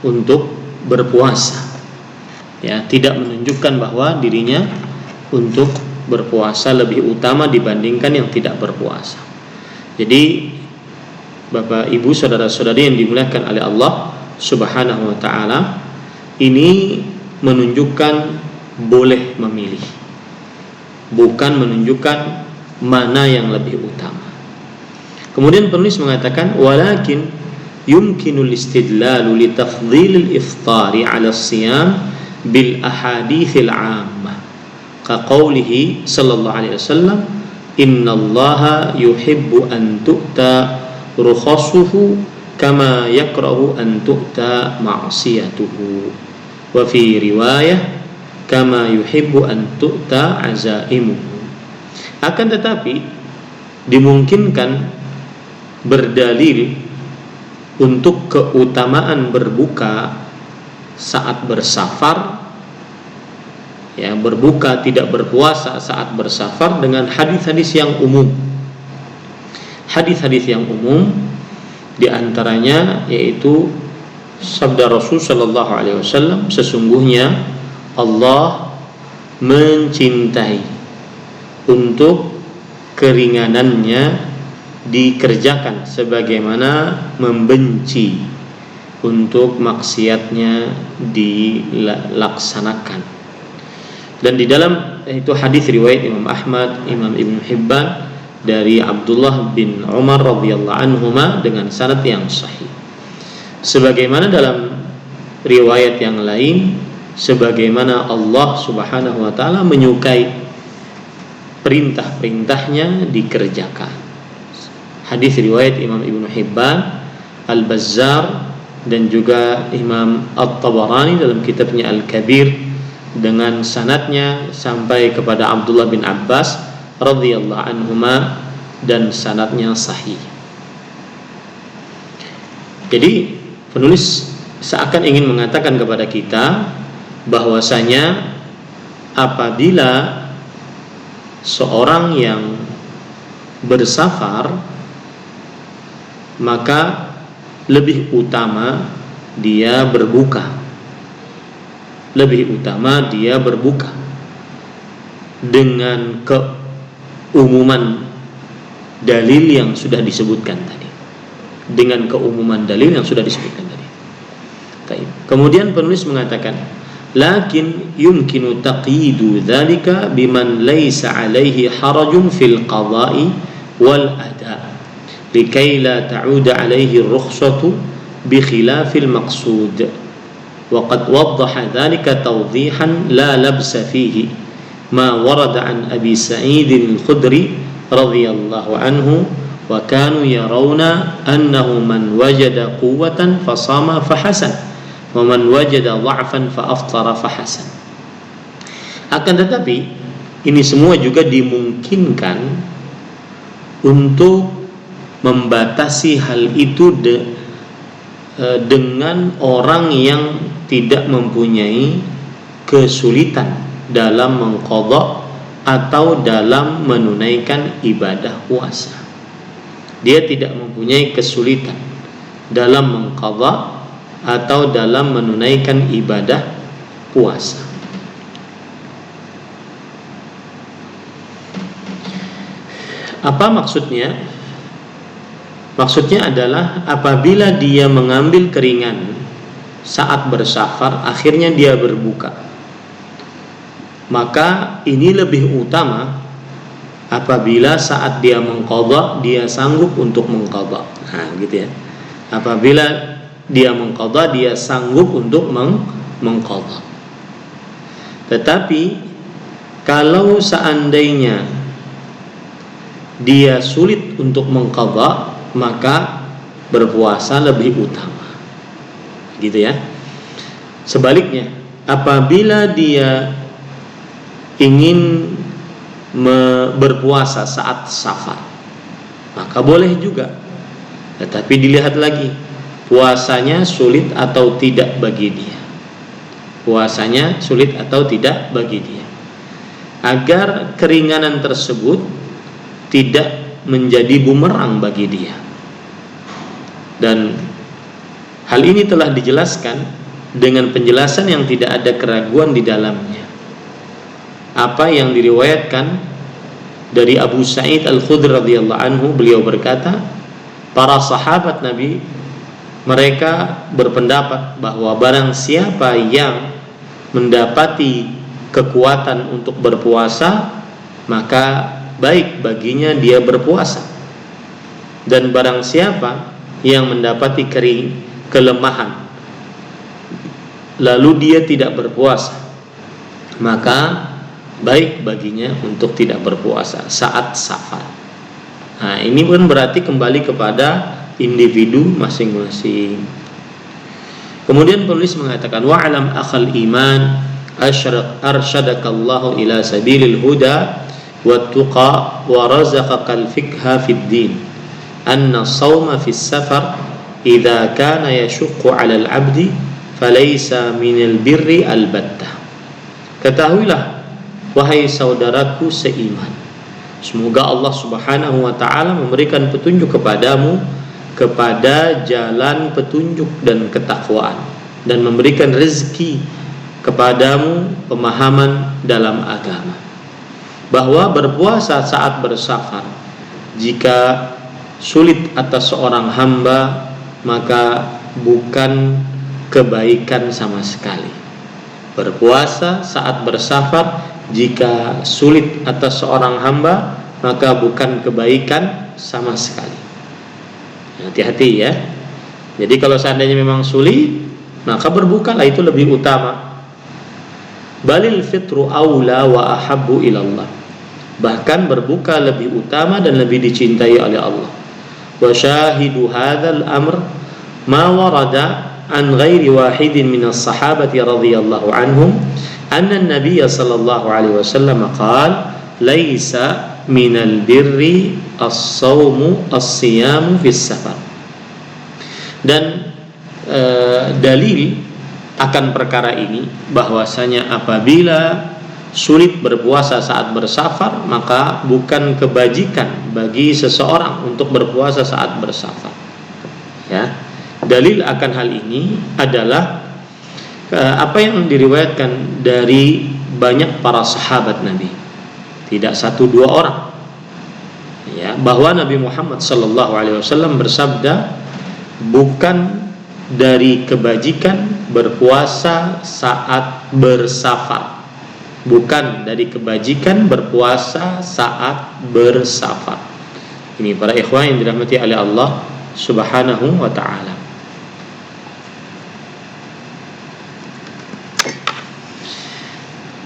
untuk berpuasa. Ya, tidak menunjukkan bahwa dirinya untuk berpuasa lebih utama dibandingkan yang tidak berpuasa. Jadi Bapak Ibu saudara-saudari yang dimuliakan oleh Allah Subhanahu wa taala, ini menunjukkan boleh memilih, bukan menunjukkan mana yang lebih utama. Kemudian penulis mengatakan walakin yumkinul istidlalu li tafdhilil iftari 'ala as-siyam bil ahaditsil 'ammah ka qoulihi sallallahu alaihi wasallam innallaha yuhibbu an tu'ta rukhasuhu kama yakrahu an tu'ta ma'siyatuhu wa fi riwayah kama yuhibbu an tu'ta azaimuhu. Akan tetapi dimungkinkan berdalil untuk keutamaan berbuka saat bersafar, ya, berbuka tidak berpuasa saat bersafar dengan hadis-hadis yang umum. Hadis-hadis yang umum diantaranya yaitu sabda Rasul sallallahu alaihi wasallam, sesungguhnya Allah mencintai untuk keringanannya dikerjakan sebagaimana membenci untuk maksiatnya dilaksanakan. Dan di dalam itu hadis riwayat Imam Ahmad, Imam Ibn Hibban dari Abdullah bin Umar radhiyallahu anhuma dengan sanad yang sahih. Sebagaimana dalam riwayat yang lain, sebagaimana Allah Subhanahu wa taala menyukai perintah-perintahnya dikerjakan. Hadis riwayat Imam Ibn Hibban, Al-Bazzar dan juga Imam At-Tabarani dalam kitabnya Al-Kabir dengan sanadnya sampai kepada Abdullah bin Abbas radhiyallahu anhuma dan sanadnya sahih. Jadi penulis seakan ingin mengatakan kepada kita bahwasanya apabila seorang yang bersafar, maka lebih utama dia berbuka. Lebih utama dia berbuka dengan keumuman dalil yang sudah disebutkan tadi. Dengan keumuman dalil yang sudah disebutkan tadi. Kemudian penulis mengatakan, lakin yumkinu taqidu dzalika biman laisa alaihi harajun fil qada'i wal ada' likai la ta'uda alaihi rukhsatu bi khilafil maqsud wa qad waddaha dzalika tawdihan la labsa fihi ma warada an Abi Sa'id al-Khudri radhiyallahu anhu wa kanu yarawna annahu man wajada quwwatan fasama fahasan wa man wajada dha'fan fa aftara fahasan. Akan tetapi ini semua juga dimungkinkan untuk membatasi hal itu dengan orang yang tidak mempunyai kesulitan dalam mengqadha atau dalam menunaikan ibadah puasa. Dia tidak mempunyai kesulitan dalam mengqadha atau dalam menunaikan ibadah puasa. Apa maksudnya? Maksudnya adalah apabila dia mengambil keringan saat bersafar, akhirnya dia berbuka, maka ini lebih utama apabila saat dia mengqadha dia sanggup untuk mengqadha. Nah, gitu ya. Apabila dia mengqadha dia sanggup untuk mengqadha. Tetapi kalau seandainya dia sulit untuk mengqadha, maka berpuasa lebih utama, gitu ya. Sebaliknya, apabila dia ingin berpuasa saat safar, maka boleh juga. Tetapi dilihat lagi puasanya sulit atau tidak bagi dia. Puasanya sulit atau tidak bagi dia, agar keringanan tersebut tidak menjadi bumerang bagi dia. Dan Hal ini telah dijelaskan dengan penjelasan yang tidak ada keraguan di dalamnya. Apa yang diriwayatkan dari Abu Sa'id Al-Khudri radhiyallahu anhu, beliau berkata, para sahabat Nabi mereka berpendapat bahwa barang siapa yang mendapati kekuatan untuk berpuasa, maka baik baginya dia berpuasa. Dan barang siapa yang mendapati kelemahan lalu dia tidak berpuasa, maka baik baginya untuk tidak berpuasa saat safar. Nah, ini pun berarti kembali kepada individu masing-masing. Kemudian penulis mengatakan, wa'alam akhal iman arsyadakallahu ila sabilil huda wattuqa wa razaqakal fikha fid din anna sawma fis safar idza kana yashuqqu 'alal 'abdi falaysa minal birri albattah. Ketahuilah wahai saudaraku seiman, semoga Allah Subhanahu wa taala memberikan petunjuk kepadamu kepada jalan petunjuk dan ketakwaan, dan memberikan rezeki kepadamu pemahaman dalam agama, bahwa berpuasa saat bersafar jika sulit atas seorang hamba maka bukan kebaikan sama sekali. Berpuasa saat bersafar jika sulit atas seorang hamba maka bukan kebaikan sama sekali. Hati-hati ya. Jadi kalau seandainya memang sulit, maka berbukalah, itu lebih utama. Balil fitru aula wa ahabbu ilallah. Bahkan berbuka lebih utama dan lebih dicintai oleh Allah. Wa syahidu hadzal amr ma warada an ghairi wahidin minas sahabati radhiyallahu anhum anna an-nabiy sallallahu alaihi wasallam qala laisa minal birri as-sawmu as-siyamu fis safar. Dan dalil akan perkara ini bahwasanya apabila sulit berpuasa saat bersafar, maka bukan kebajikan bagi seseorang untuk berpuasa saat bersafar. Ya. Dalil akan hal ini adalah apa yang diriwayatkan dari banyak para sahabat Nabi, tidak satu dua orang, ya, bahwa Nabi Muhammad SAW bersabda, bukan dari kebajikan berpuasa saat bersafar, bukan dari kebajikan berpuasa saat bersafar. Ini para ikhwan yang dirahmati oleh Allah Subhanahu wa ta'ala.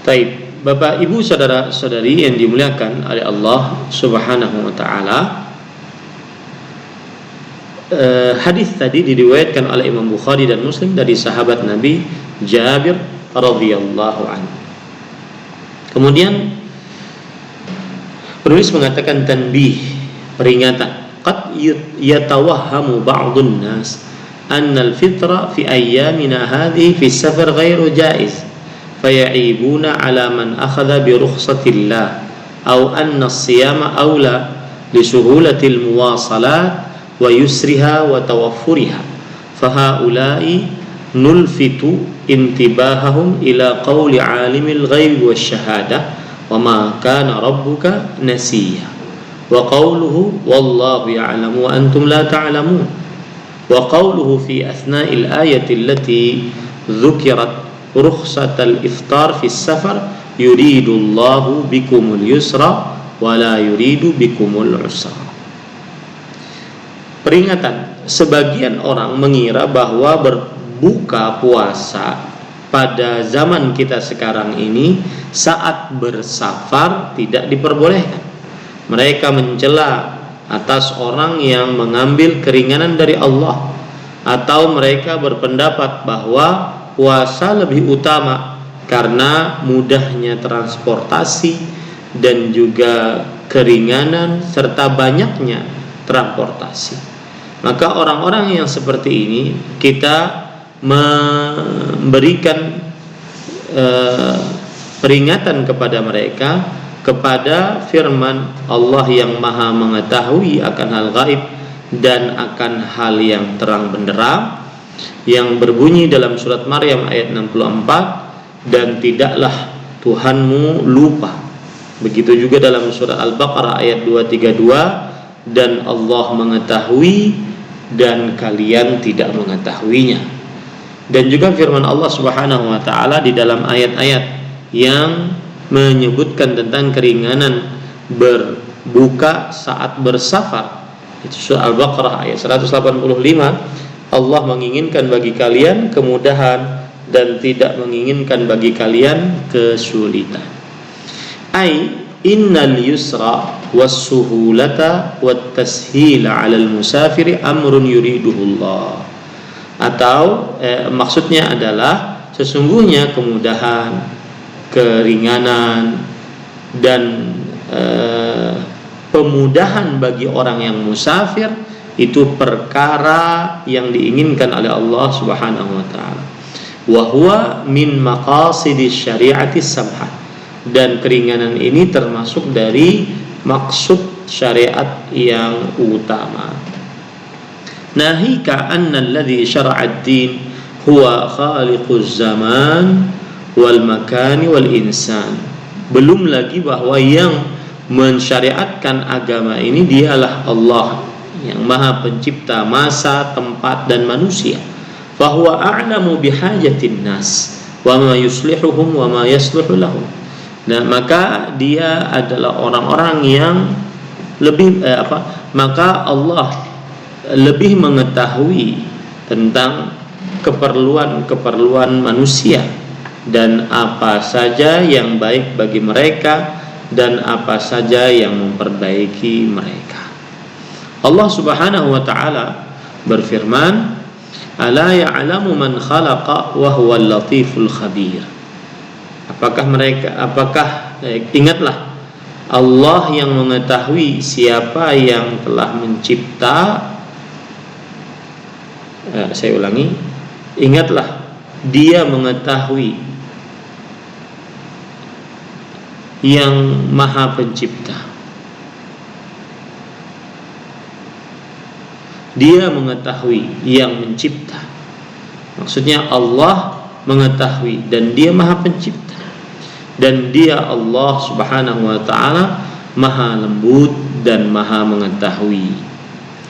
Baik, Bapak Ibu saudara-saudari yang dimuliakan oleh Allah Subhanahu wa ta'ala, hadis tadi diriwayatkan oleh Imam Bukhari dan Muslim dari sahabat Nabi Jabir radhiyallahu anhu. Kemudian penulis mengatakan tanbih, peringatan, qad yatawahhamu ba'dun nas anna al-fitra fi ayyamina hadhihi fi safar ghairu jaiz faya'ibuna ala man akhadha bi rukhsatillah aw anna as-siyama awla li suhulatil muwasalat wa yusriha wa tawaffuriha fahaula'i nulfitu intibahahum ila qawli alimil ghaib wasyahadah wa ma kana rabbuka nasiya wa qawluhu wallahu ya'lamu wa antum la ta'lamun wa qawluhu fi athna'il ayati allati dhukirat rukhsatal iftar fi safar yuridullahu bikumul yusra wa la yuridu bikumul usra. Peringatan, sebagian orang mengira bahwa berbuka puasa pada zaman kita sekarang ini saat bersafar tidak diperbolehkan. Mereka mencela atas orang yang mengambil keringanan dari Allah, atau mereka berpendapat bahwa puasa lebih utama karena mudahnya transportasi dan juga keringanan serta banyaknya transportasi. Maka orang-orang yang seperti ini kita memberikan peringatan kepada mereka kepada firman Allah yang Maha mengetahui akan hal gaib dan akan hal yang terang benderang, yang berbunyi dalam surat Maryam ayat 64, dan tidaklah Tuhanmu lupa. Begitu juga dalam surat Al-Baqarah ayat 232, dan Allah mengetahui dan kalian tidak mengetahuinya. Dan juga firman Allah Subhanahu wa taala di dalam ayat-ayat yang menyebutkan tentang keringanan berbuka saat bersafar. Itu surah Al-Baqarah ayat 185. Allah menginginkan bagi kalian kemudahan dan tidak menginginkan bagi kalian kesulitan. Ai innal yusra was-suhulata wat-tashila 'alal musafiri amrun yuriduhullah. Atau maksudnya adalah sesungguhnya kemudahan, keringanan dan pemudahan bagi orang yang musafir itu perkara yang diinginkan oleh Allah Subhanahu wa taala. Wa huwa min maqasidis syariati samhah. Dan keringanan ini termasuk dari maksud syariat yang utama. Nahika anna alladhi syara'a ad-din huwa khaliquz zaman wal makani wal insan. Belum lagi bahwa yang mensyariatkan agama ini dialah Allah yang maha pencipta masa, tempat dan manusia. Fahuwa a'lamu bihajatin nas wa ma yuslihuhum wa ma yasluhu lahum. Nah, maka dia adalah orang-orang yang lebih maka Allah lebih mengetahui tentang keperluan manusia dan apa saja yang baik bagi mereka dan apa saja yang memperbaiki mereka. Allah Subhanahu wa taala berfirman, "Ala ya'lamu man khalaqa wa huwal latiful khabir." Ingatlah Allah yang mengetahui siapa yang telah mencipta. Saya ulangi, ingatlah Dia mengetahui yang maha pencipta. Dia mengetahui yang mencipta. Maksudnya Allah mengetahui dan Dia maha pencipta. Dan Dia Allah Subhanahu wa taala maha lembut dan maha mengetahui.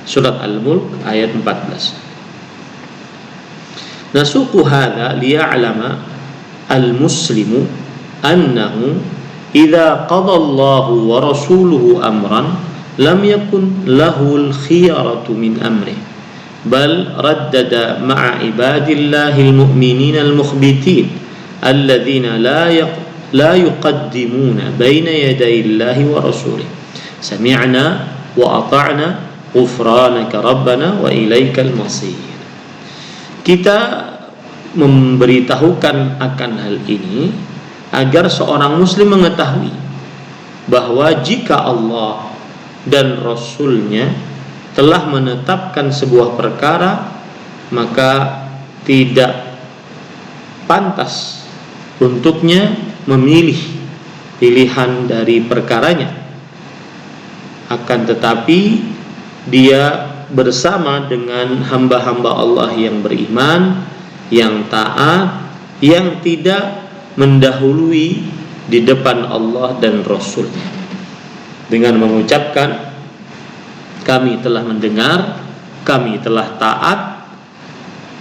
Surat Al-Mulk ayat 14. Nasuqu hadza liya'lama al-muslimu annahu idza qada Allahu wa rasuluhu amran lam yakun lahul khiyaratu min amrih bal raddada ma'a ibadillahil mu'minina al-mukhbitin alladhina la yuqaddimuna baina yadayillahi wa rasulih sami'na wa ata'na ghufranaka rabbana wa ilaikal masir. Kita memberitahukan akan hal ini agar seorang muslim mengetahui bahwa jika Allah dan Rasulnya telah menetapkan sebuah perkara, maka tidak pantas untuknya memilih pilihan dari perkaranya. Akan tetapi dia bersama dengan hamba-hamba Allah yang beriman, yang taat, yang tidak mendahului di depan Allah dan Rasulnya, dengan mengucapkan kami telah mendengar, kami telah taat,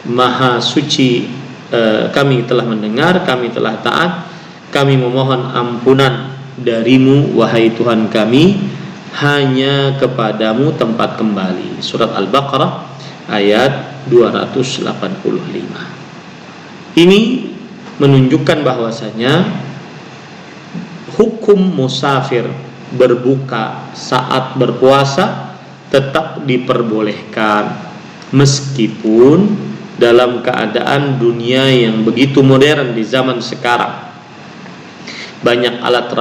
maha suci, kami telah mendengar, kami telah taat, kami memohon ampunan darimu wahai Tuhan kami, hanya kepadamu tempat kembali. Surat Al-Baqarah ayat 285. Ini menunjukkan bahwasanya hukum musafir berbuka saat berpuasa tetap diperbolehkan meskipun dalam keadaan dunia yang begitu modern di zaman sekarang. Banyak alat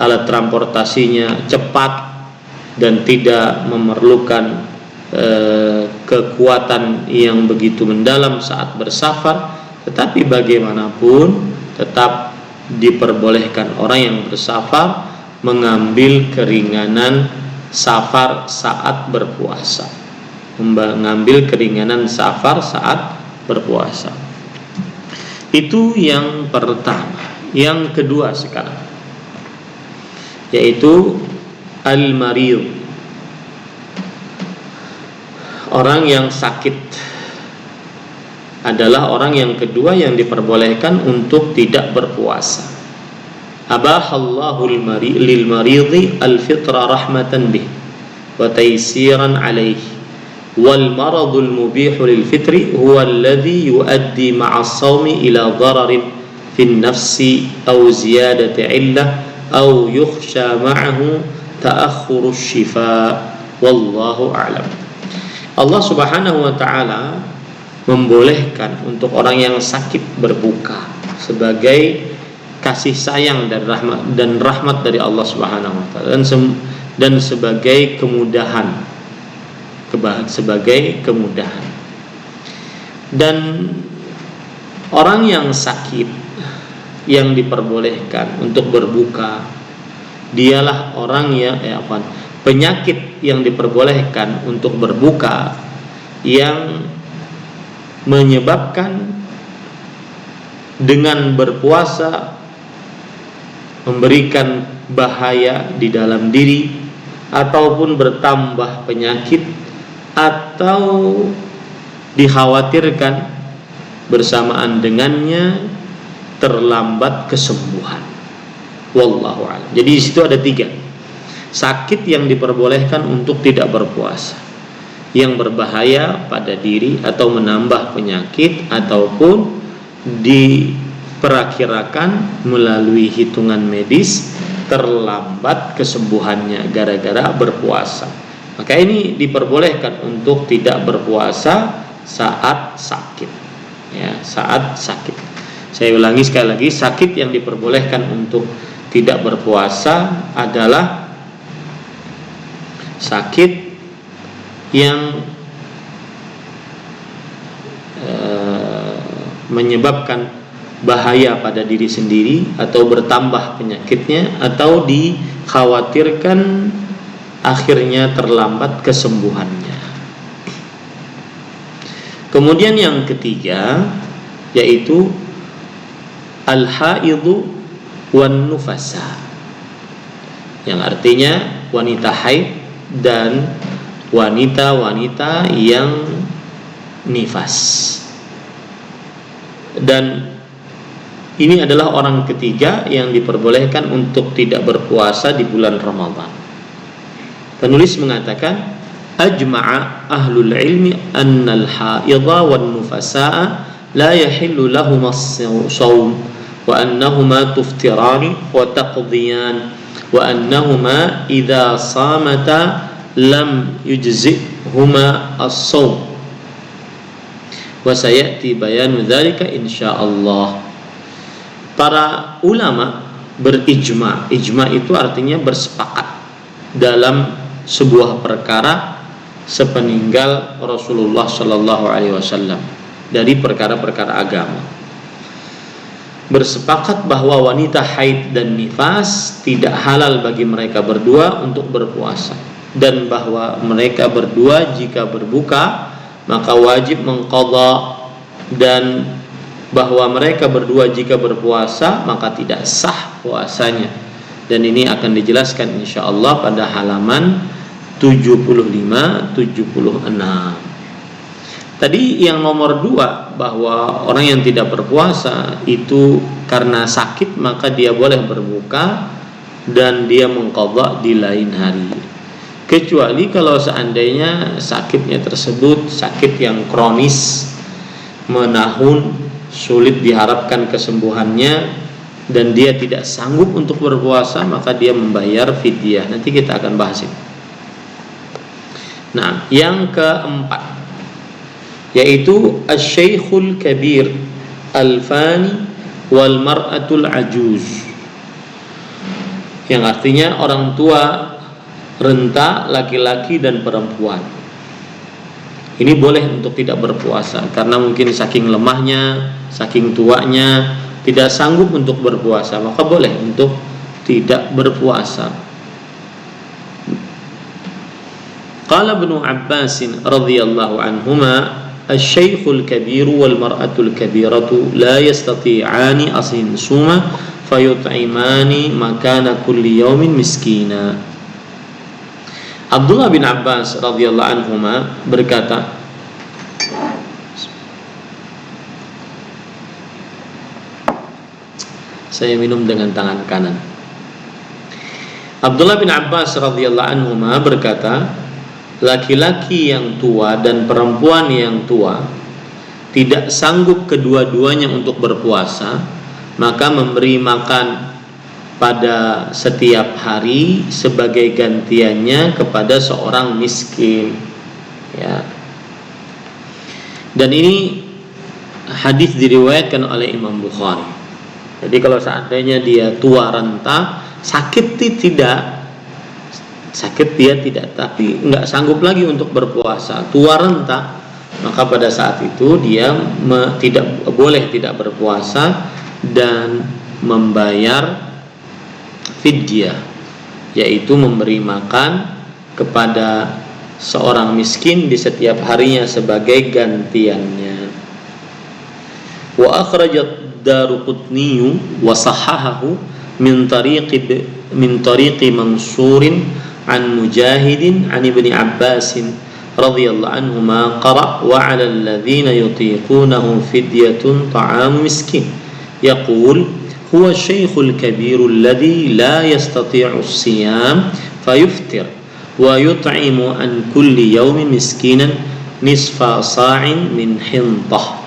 transportasinya cepat dan tidak memerlukan kekuatan yang begitu mendalam saat bersafar, tetapi bagaimanapun tetap diperbolehkan orang yang bersafar mengambil keringanan safar saat berpuasa. mengambil keringanan safar saat berpuasa. Itu yang pertama. Yang kedua sekarang, yaitu al-marid, orang yang sakit, adalah orang yang kedua yang diperbolehkan untuk tidak berpuasa. Abahallahu lil maridi al-fitra rahmatan bih wa taysiran alaihi wal maradul mubihu lil fitri huwa alladhi yuaddi ma'a as-sawmi ila dararin fi an-nafsi aw ziyadati 'illah aw yukhsha ma'ahu ta'akhkhuru asy-shifa wallahu a'lam. Allah Subhanahu wa taala membolehkan untuk orang yang sakit berbuka sebagai kasih sayang dan rahmat dari Allah Subhanahu wa taala, dan sebagai kemudahan, Dan orang yang sakit yang diperbolehkan untuk berbuka, dialah orang yang penyakit yang diperbolehkan untuk berbuka yang menyebabkan dengan berpuasa memberikan bahaya di dalam diri ataupun bertambah penyakit, atau dikhawatirkan bersamaan dengannya terlambat kesembuhan. Wallahu a'lam. Jadi di situ ada 3. Sakit yang diperbolehkan untuk tidak berpuasa, yang berbahaya pada diri atau menambah penyakit, ataupun diperkirakan melalui hitungan medis terlambat kesembuhannya gara-gara berpuasa. Maka ini diperbolehkan untuk tidak berpuasa saat sakit. Ya, saat sakit. Saya ulangi sekali lagi, sakit yang diperbolehkan untuk tidak berpuasa adalah sakit yang menyebabkan bahaya pada diri sendiri atau bertambah penyakitnya, atau dikhawatirkan akhirnya terlambat kesembuhannya. Kemudian yang ketiga yaitu al-haidu wan nufasa, yang artinya wanita haid dan wanita-wanita yang nifas. Dan ini adalah orang ketiga yang diperbolehkan untuk tidak berpuasa di bulan Ramadan. Penulis mengatakan, ajma'a ahlul ilmi annal haidha wan nufasa'a la yahillu lahum as-shawm wa annahuma tuftirani wa taqdiyan wa annahuma idza samata lam yujzihuma as-shawm wa sayati bayanu dzalika insyaallah. Para ulama berijma. Ijma itu artinya bersepakat dalam sebuah perkara sepeninggal Rasulullah Shallallahu Alaihi Wasallam dari perkara-perkara agama. Bersepakat bahwa wanita haid dan nifas tidak halal bagi mereka berdua untuk berpuasa, dan bahwa mereka berdua jika berbuka maka wajib mengqadha, dan bahwa mereka berdua jika berpuasa maka tidak sah puasanya. Dan ini akan dijelaskan insyaallah pada halaman 75-76. Tadi yang nomor 2, bahwa orang yang tidak berpuasa itu karena sakit maka dia boleh berbuka dan dia mengqadha di lain hari, kecuali kalau seandainya sakitnya tersebut sakit yang kronis, menahun, sulit diharapkan kesembuhannya, dan dia tidak sanggup untuk berpuasa, maka dia membayar fidyah. Nanti kita akan bahas ini. Nah, yang keempat yaitu asy-syaikhul kabir al-fani wal mar'atul ajuz, yang artinya orang tua renta laki-laki dan perempuan. Ini boleh untuk tidak berpuasa karena mungkin saking lemahnya, saking tuanya tidak sanggup untuk berpuasa, maka boleh untuk tidak berpuasa. Qala Ibnu Abbas radhiyallahu anhuma asy-syaikhul kabiru wal mar'atul kabiratu la yastati'ani asin suma fayut'imani makana kulli yaumin miskina. Abdullah bin Abbas radhiyallahu anhuma berkata, saya minum dengan tangan kanan. Abdullah bin Abbas radhiyallahu anhuma berkata, laki-laki yang tua dan perempuan yang tua tidak sanggup kedua-duanya untuk berpuasa, maka memberi makan pada setiap hari sebagai gantiannya kepada seorang miskin. Ya. Dan ini hadis diriwayatkan oleh Imam Bukhari. Jadi kalau seandainya dia tua renta, sakit dia tidak, tapi nggak sanggup lagi untuk berpuasa, tua renta, maka pada saat itu dia tidak boleh tidak berpuasa dan membayar fidyah, yaitu memberi makan kepada seorang miskin di setiap harinya sebagai gantiannya. Wa akhrajat Daruqutni wa sahahahu min tariqi Mansurin an Mujahidin an Ibni Abbasin radhiyallahu anhuma qara wa 'ala alladhina yutiqunahu fidyatun ta'am miskin yaqul huwa asy-syaikhul kabiru alladhi la yastati'u as-siyam fayuftir wa yut'imu an kulli yawmin miskinan nisfa sa'in min hintah.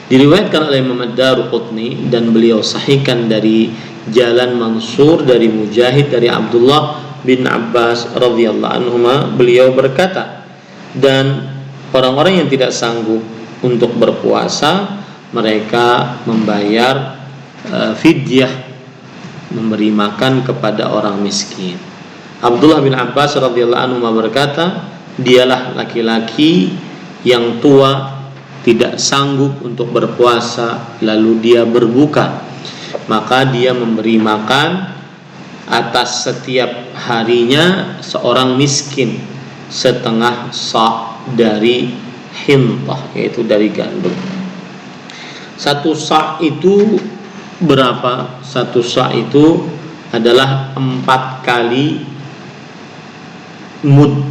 Diriwayatkan oleh Imam Ad-Daruqutni dan beliau sahihkan dari jalan Mansur dari Mujahid dari Abdullah bin Abbas radhiyallahu anhuma, beliau berkata, dan orang-orang yang tidak sanggup untuk berpuasa mereka membayar fidyah, memberi makan kepada orang miskin. Abdullah bin Abbas radhiyallahu anhu berkata, dialah laki-laki yang tua tidak sanggup untuk berpuasa lalu dia berbuka, maka dia memberi makan atas setiap harinya seorang miskin setengah sa' dari hintah, yaitu dari gandum. Satu sa' itu berapa? Satu sa' itu adalah 4 kali mud,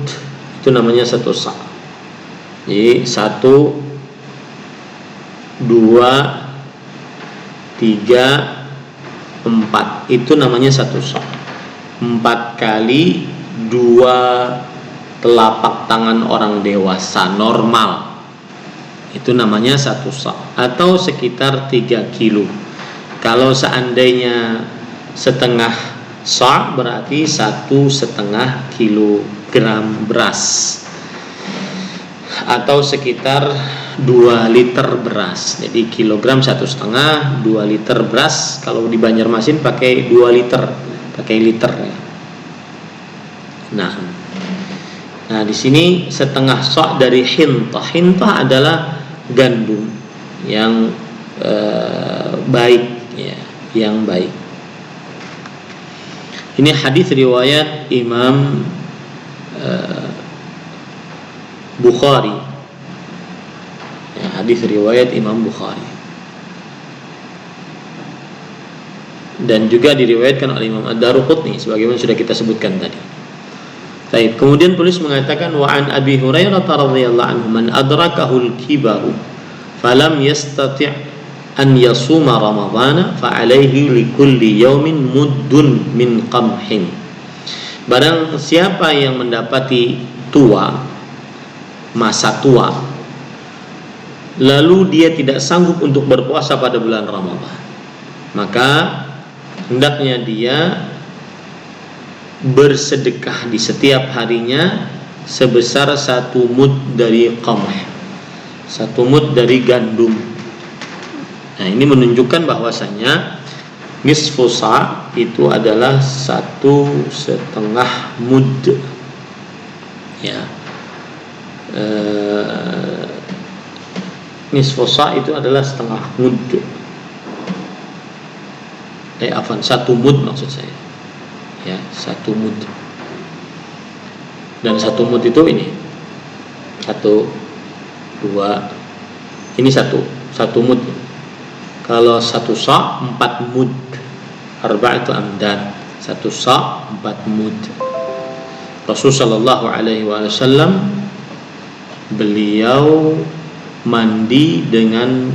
itu namanya satu sa'. Jadi 1, 2, 3, 4 itu namanya satu sa'. 4 kali 2 telapak tangan orang dewasa normal, itu namanya satu sa', atau sekitar 3 kilo. Kalau seandainya setengah sa' berarti 1,5 kilogram beras, atau sekitar 2 liter beras. Jadi kilogram 1,5, 2 liter beras. Kalau di Banjarmasin pakai 2 liter, pakai liter ya. Nah di sini setengah sa' dari hintah. Hintah adalah gandum yang baik ya, yang baik. Ini hadis riwayat Imam Bukhari. Ya, hadis riwayat Imam Bukhari. Dan juga diriwayatkan oleh Imam Ad-Daruqutni sebagaimana sudah kita sebutkan tadi. Baik, kemudian penulis mengatakan wa an Abi Hurairah radhiyallahu anhu man adrakahul kibaru falam yastati' an yasuma ramadhana fa alaihi likulli yaumin muddun min qamhin. Barang siapa yang mendapati masa tua, lalu dia tidak sanggup untuk berpuasa pada bulan Ramadan, maka hendaknya dia bersedekah di setiap harinya sebesar 1 mud dari qamh, 1 mud dari gandum. Nah ini menunjukkan bahwasanya nisfu sa' itu adalah 1,5 mud ya. Nisfu sa' itu adalah setengah mud. 1 mud maksud saya. Ya, 1 mud. Dan 1 mud itu ini 1, 2, ini 1 mud. Kalau 1 sa' 4 mud, arba'atu amdad, 1 sa' 4 mud. Rasulullah sallallahu alaihi wasallam beliau mandi dengan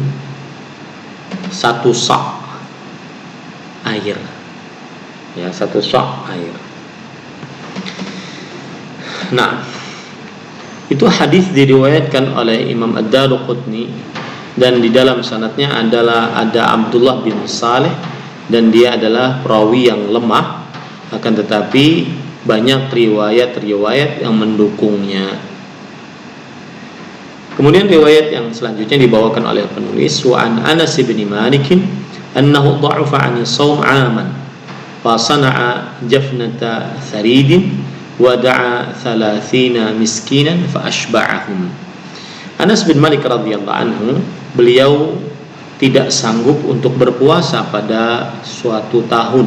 1 sa' air, ya, 1 sa' air. Nah, itu hadis diriwayatkan oleh Imam Ad-Daruqutni, dan di dalam sanadnya ada Abdullah bin Saleh, dan dia adalah perawi yang lemah, akan tetapi banyak riwayat-riwayat yang mendukungnya. Kemudian riwayat yang selanjutnya dibawakan oleh penulis, wa an Anas bin Malik annahu dha'afa 'an shaum 'aman fa sana'a jafnata tharidin wa da'a 30 miskinan fa ashba'ahum. Anas bin Malik radhiyallahu anhu, beliau tidak sanggup untuk berpuasa pada suatu tahun,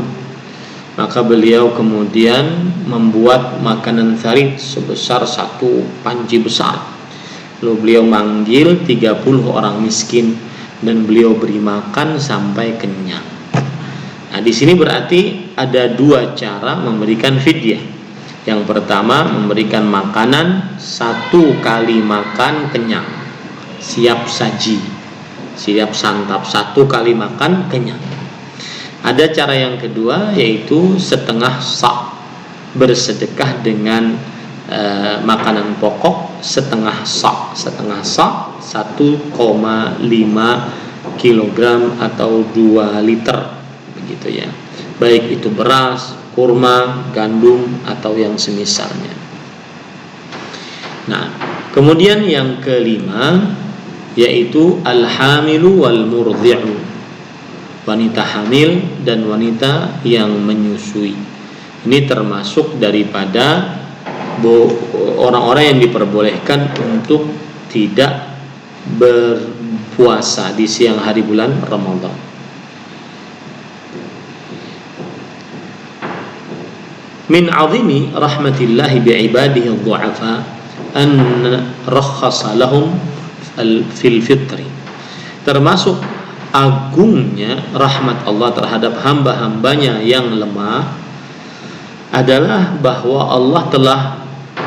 maka beliau kemudian membuat makanan tharid sebesar 1 panci besar. Lalu beliau manggil 30 orang miskin dan beliau beri makan sampai kenyang. Nah, di sini berarti ada 2 cara memberikan fidyah. Yang pertama, memberikan makanan 1 kali makan kenyang, siap saji, siap santap, 1 kali makan kenyang. Ada cara yang kedua, yaitu setengah sa', bersedekah dengan makanan pokok setengah sa', 1,5 kilogram atau 2 liter, begitu ya. Baik itu beras, kurma, gandum, atau yang semisalnya. Nah, kemudian yang kelima, yaitu al-hamilu wal murdhi'u, wanita hamil dan wanita yang menyusui. Ini termasuk daripada orang-orang yang diperbolehkan untuk tidak berpuasa di siang hari bulan Ramadan. Min 'azimi rahmatillahi bi'ibadihi adh-dhu'afa an rakhasa lahum fil fitri. Termasuk agungnya rahmat Allah terhadap hamba-hambanya yang lemah adalah bahwa Allah telah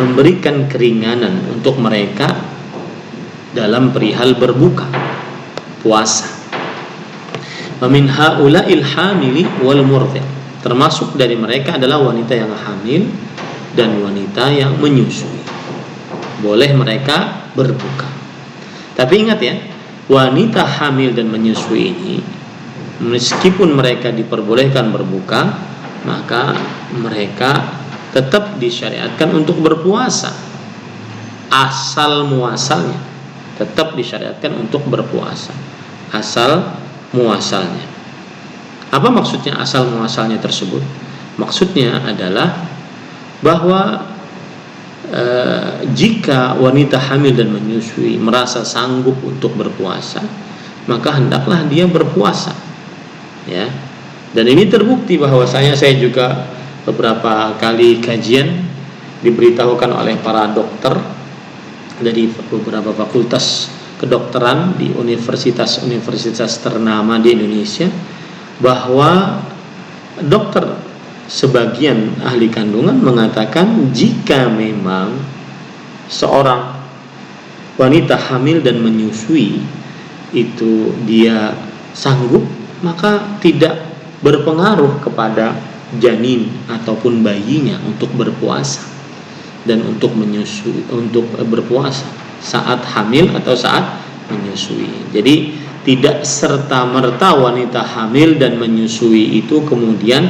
memberikan keringanan untuk mereka dalam perihal berbuka puasa. Wa min haula'il hamili wal murdhi', termasuk dari mereka adalah wanita yang hamil dan wanita yang menyusui. Boleh mereka berbuka. Tapi ingat ya, wanita hamil dan menyusui ini, meskipun mereka diperbolehkan berbuka, maka mereka tetap disyariatkan untuk berpuasa. Asal muasalnya tetap disyariatkan untuk berpuasa. Asal muasalnya. Apa maksudnya asal muasalnya tersebut? Maksudnya adalah bahwa jika wanita hamil dan menyusui merasa sanggup untuk berpuasa, maka hendaklah dia berpuasa, ya. Dan ini terbukti bahwasanya saya juga beberapa kali kajian diberitahukan oleh para dokter dari beberapa fakultas kedokteran di universitas-universitas ternama di Indonesia, bahwa dokter sebagian ahli kandungan mengatakan jika memang seorang wanita hamil dan menyusui itu dia sanggup, maka tidak berpengaruh kepada janin ataupun bayinya untuk berpuasa dan untuk menyusui, untuk berpuasa saat hamil atau saat menyusui. Jadi tidak serta-merta wanita hamil dan menyusui itu kemudian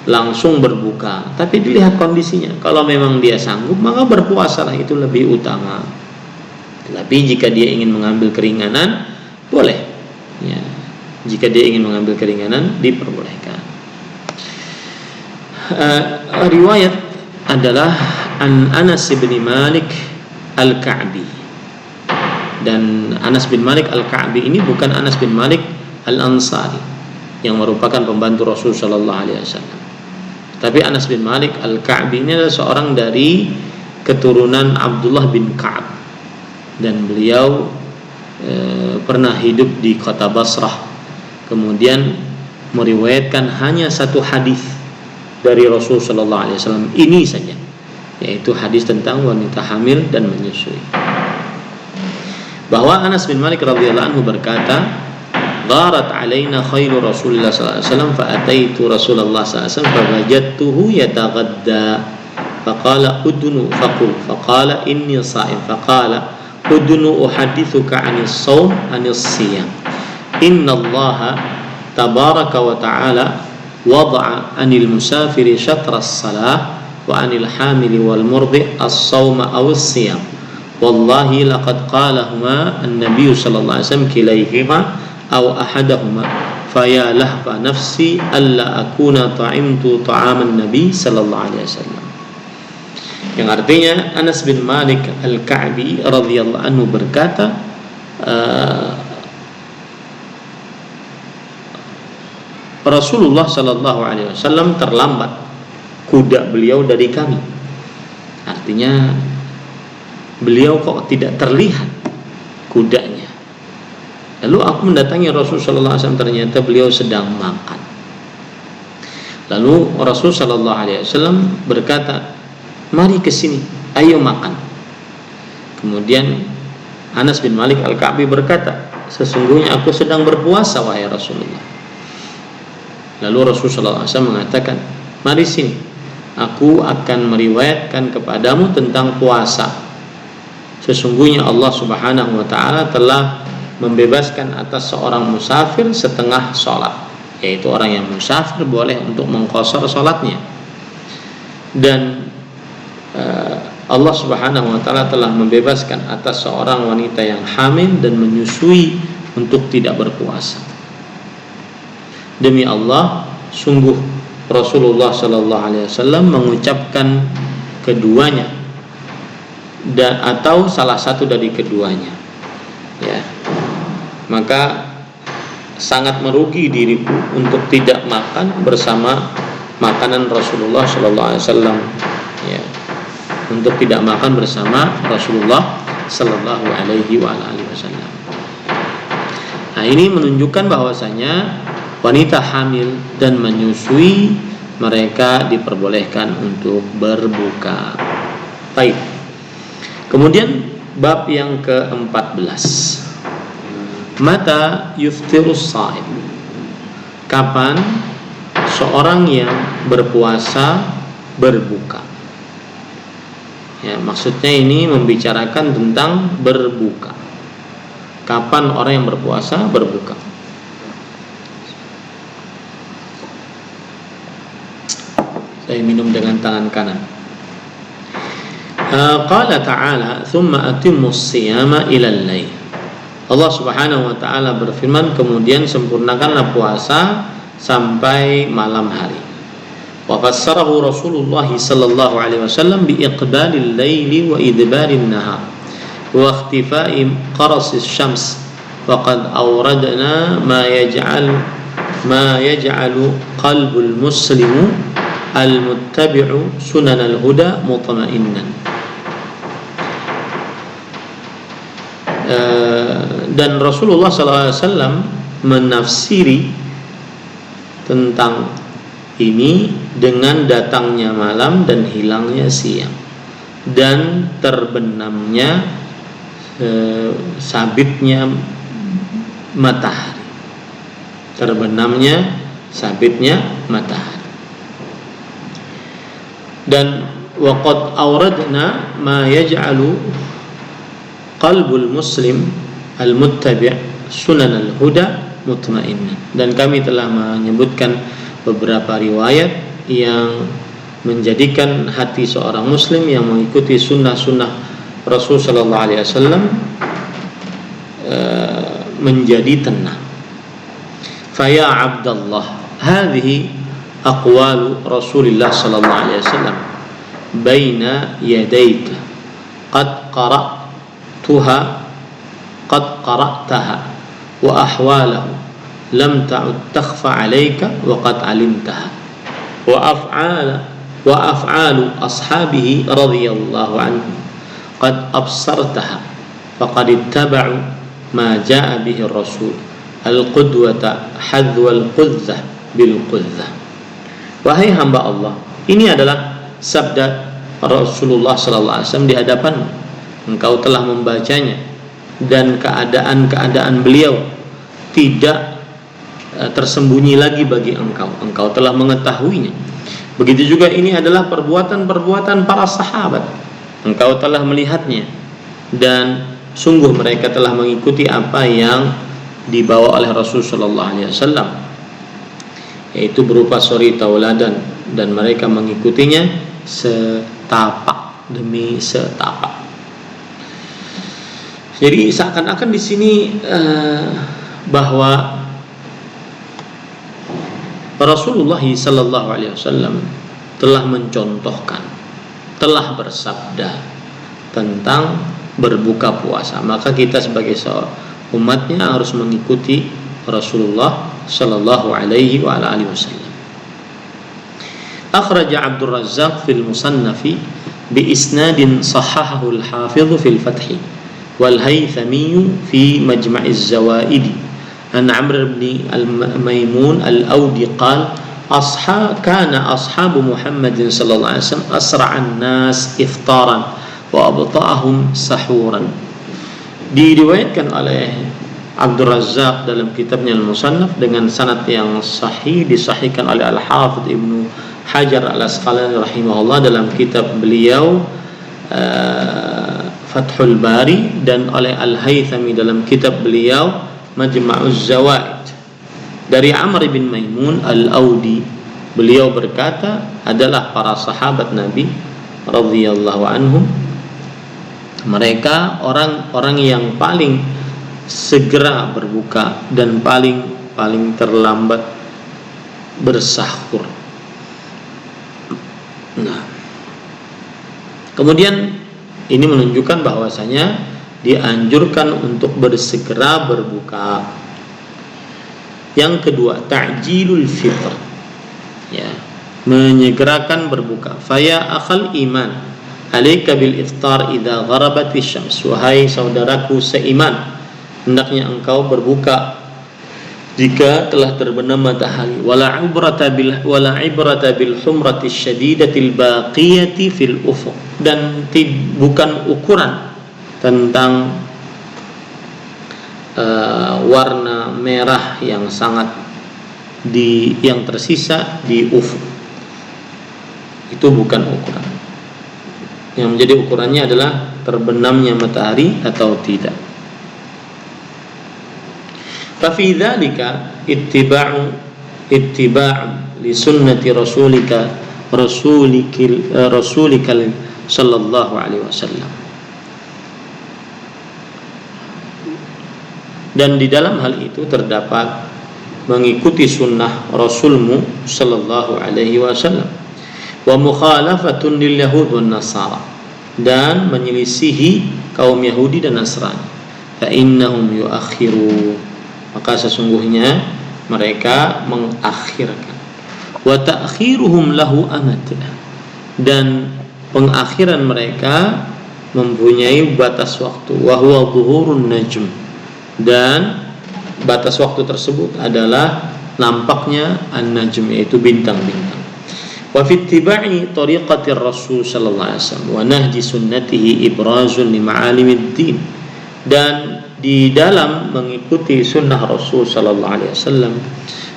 langsung berbuka, tapi dilihat kondisinya. Kalau memang dia sanggup, maka berpuasalah, itu lebih utama. Tapi jika dia ingin mengambil keringanan, boleh, ya. Jika dia ingin mengambil keringanan, diperbolehkan. Riwayat adalah an Anas bin Malik Al-Ka'bi. Dan Anas bin Malik Al-Ka'bi ini bukan Anas bin Malik Al-Ansari yang merupakan pembantu Rasul sallallahu alaihi wasallam. Tapi Anas bin Malik Al-Ka'bi ini adalah seorang dari keturunan Abdullah bin Ka'ab, dan beliau pernah hidup di kota Basrah. Kemudian meriwayatkan hanya satu hadis dari Rasul sallallahu alaihi wasallam ini saja, yaitu hadis tentang wanita hamil dan menyusui. Bahwa Anas bin Malik radhiyallahu anhu berkata, "Gharat alaina khairu Rasulillah sallallahu alaihi wasallam fa ataitu Rasulullah sallallahu alaihi wasallam fa wajadtuhu yataghadda faqala udnu faqul faqala inni sha'im faqala udnu uhaddithuka 'anis shaum 'anis siyam innallaha tabaraka wa ta'ala wada'a 'anil musafiri syatra as-salah wa 'anil hamili wal murdi as-shauma aw as-siyam wallahi laqad qalahuma an-nabiy sallallahu alaihi wasallam kilayhima aw ahadahuma faya lahfa nafsi alla akuna ta'imtu ta'aman nabi sallallahu alaihi wasallam." Yang artinya Anas bin Malik Al-Ka'bi radhiyallahu anhu berkata, Rasulullah sallallahu alaihi wasallam terlambat kuda beliau dari kami. Artinya beliau kok tidak terlihat kudanya. Lalu aku mendatangi Rasul sallallahu alaihi wasallam, ternyata beliau sedang makan. Lalu Rasul sallallahu alaihi wasallam berkata, "Mari ke sini, ayo makan." Kemudian Anas bin Malik Al-Ka'bi berkata, "Sesungguhnya aku sedang berpuasa wahai Rasulullah." Lalu Rasulullah SAW mengatakan, "Mari sini, aku akan meriwayatkan kepadamu tentang puasa. Sesungguhnya Allah Subhanahu wa ta'ala telah membebaskan atas seorang musafir setengah sholat." Yaitu orang yang musafir boleh untuk mengqashar sholatnya. Dan Allah Subhanahu wa ta'ala telah membebaskan atas seorang wanita yang hamil dan menyusui untuk tidak berpuasa. Demi Allah, sungguh Rasulullah sallallahu alaihi wasallam mengucapkan keduanya dan atau salah satu dari keduanya. Ya. Maka sangat merugi diriku untuk tidak makan bersama makanan Rasulullah sallallahu alaihi wasallam. Ya. Untuk tidak makan bersama Rasulullah sallallahu alaihi wasallam. Nah, ini menunjukkan bahwasanya wanita hamil dan menyusui mereka diperbolehkan untuk berbuka. Baik. Kemudian bab yang ke-14. Mata yuftirus sha'im. Kapan seorang yang berpuasa berbuka? Ya, maksudnya ini membicarakan tentang berbuka. Kapan orang yang berpuasa berbuka? Saya minum dengan tangan kanan. Qala ta'ala, "Tsumma atimmus siyama ilal lail." Allah Subhanahu wa ta'ala berfirman, kemudian sempurnakanlah puasa sampai malam hari. Wa fassarahu Rasulullah sallallahu alaihi wasallam bi iqbalil laili wa idbarin nahar wa ikhtifa'i qarasis syams wa qad awradna ma yaj'alu qalbul muslimu al-muttabi'u sunan al-huda mutma'innan. Dan Rasulullah SAW menafsiri tentang ini dengan datangnya malam dan hilangnya siang, dan terbenamnya sabitnya matahari, terbenamnya sabitnya matahari. Dan waqad awradna ma yaj'alu qalbul muslim al-muttabi' sunan al-huda mutma'innan. Dan kami telah menyebutkan beberapa riwayat yang menjadikan hati seorang muslim yang mengikuti sunnah-sunnah Rasul sallallahu alaihi wasallam menjadi tenang. Faya Abdullah, hadhihi aqwalu Rasulillah sallallahu alaihi wasallam baina yadayka qad qara'taha wa ahwalahu lam ta'ud takhfa 'alaika wa qad 'alimtaha wa wa af'alu ashabihi radhiyallahu anhum qad absartaha faqad ittaba'u ma jaa'a bihi ar-rasul al-qudwata hadwal qudzah bil qudzah. Wahai hamba Allah, ini adalah sabda Rasulullah sallallahu alaihi wasallam di hadapanmu. Engkau telah membacanya dan keadaan-keadaan beliau tidak tersembunyi lagi bagi engkau. Engkau telah mengetahuinya. Begitu juga ini adalah perbuatan-perbuatan para sahabat. Engkau telah melihatnya dan sungguh mereka telah mengikuti apa yang dibawa oleh Rasul sallallahu alaihi wasallam, yaitu berupa suri tauladan, dan mereka mengikutinya setapak demi setapak. Jadi seakan-akan di sini bahwa Rasulullah sallallahu alaihi wasallam telah mencontohkan, telah bersabda tentang berbuka puasa. Maka kita sebagai umatnya harus mengikuti Rasulullah sallallahu alaihi wa alihi wasallam. Akhraja Abdul Razzaq fil Musannaf bi isnadin sahahahu al-Hafidh fil Fath wal Haythami fi Majma' az-Zawaid an Amr bin al-Maimun al-Awdi qala kana ashabu Muhammadin sallallahu alaihi wasallam asra'an nas iftaran wa abta'ahum sahuran. Diriwayatkan oleh Abdul Razzaq dalam kitabnya Al-Musannaf dengan sanad yang sahih, disahihkan oleh Al-Hafidh Ibnu Hajar Al-Asqalani rahimahullah dalam kitab beliau Fathul Bari, dan oleh Al-Haythami dalam kitab beliau Majma'uz Zawaid dari Amr bin Maimun Al-Audi. Beliau berkata, adalah para sahabat Nabi radhiyallahu anhum, mereka orang-orang yang paling segera berbuka dan paling terlambat bersahur. Nah, kemudian ini menunjukkan bahwasanya dianjurkan untuk bersegera berbuka. Yang kedua, ta'jilul fitr, ya, menyegerakan berbuka. Faya akhal iman, alaika bil iftar idza gharabatis syams. Wahai saudaraku seiman, hendaknya engkau berbuka jika telah terbenam matahari. Wala ibrata bil humratis syadidatil baqiyati fil ufuq, dan bukan ukuran tentang warna merah yang sangat yang tersisa di ufuk. Itu bukan ukuran. Yang menjadi ukurannya adalah terbenamnya matahari atau tidak. Fa fi dzalika ittiba'u li sunnati rasulika sallallahu alaihi wasallam. Dan di dalam hal itu terdapat mengikuti sunnah Rasulmu sallallahu alaihi wasallam, wa mukhalafatun lil yahud wan nasara, dan menyelisihi kaum Yahudi dan Nasrani. Fa innahum yuakhiru, maka sesungguhnya mereka mengakhirkan. Wa ta'khiruhum lahu amad, dan pengakhiran mereka mempunyai batas waktu. Wa huwa dhuhurun najm, dan batas waktu tersebut adalah nampaknya an-najm, yaitu bintang-bintang. Wa fi ittiba'i tariqati Rasul sallallahu alaihi wasallam wa nahji sunnatihi ibrazun li ma'alimid din, dan di dalam mengikuti sunnah Rasul sallallahu alaihi wasallam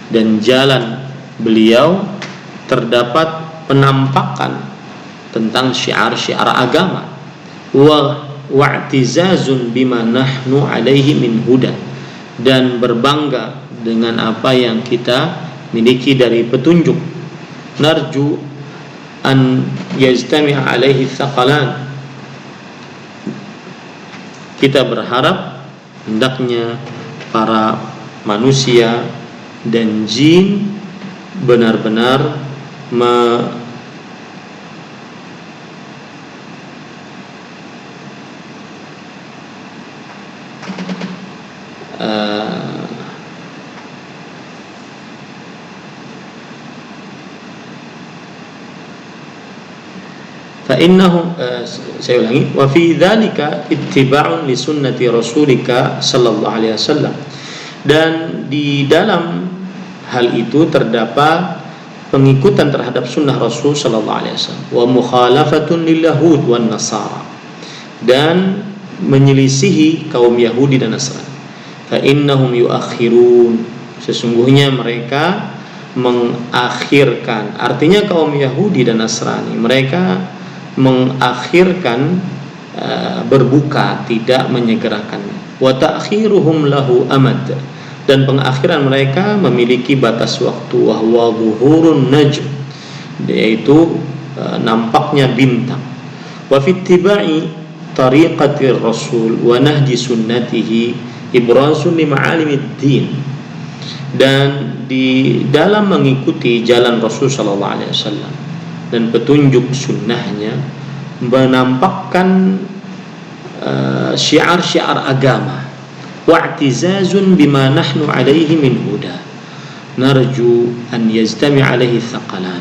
dan jalan beliau terdapat penampakan tentang syiar-syiar agama. Wa'tizazun bima nahnu alaihi min huda, dan berbangga dengan apa yang kita miliki dari petunjuk. Narju an yajtami'a alaihi thaqalan, kita berharap hendaknya para manusia dan jin benar-benar innahum saya ulangi, wa fi dzalika ittiba'un li sunnati rasulika sallallahu alaihi wasallam, dan di dalam hal itu terdapat pengikutan terhadap sunnah Rasul sallallahu alaihi wasallam, wa mukhalafatun lil yahud wan nasara, dan menyelisihi kaum Yahudi dan Nasrani. Fa innahum yuakhirun, sesungguhnya mereka mengakhirkan, artinya kaum Yahudi dan Nasrani mereka mengakhirkan berbuka, tidak menyegerakannya. Wa ta'khiruhum lahu amad, dan pengakhiran mereka memiliki batas waktu. Wa huwa zuhurun najm, yaitu nampaknya bintang. Wa fi ittiba'i tariqatir rasul wa nahji sunnatihi ibrazun li ma'alimid din, dan di dalam mengikuti jalan Rasul sallallahu alaihi wasallam dan petunjuk sunnahnya menampakkan syiar-syiar agama. Wa'tizazun bima nahnu alaihi min huda narju an yajtami alaihi thaqalan,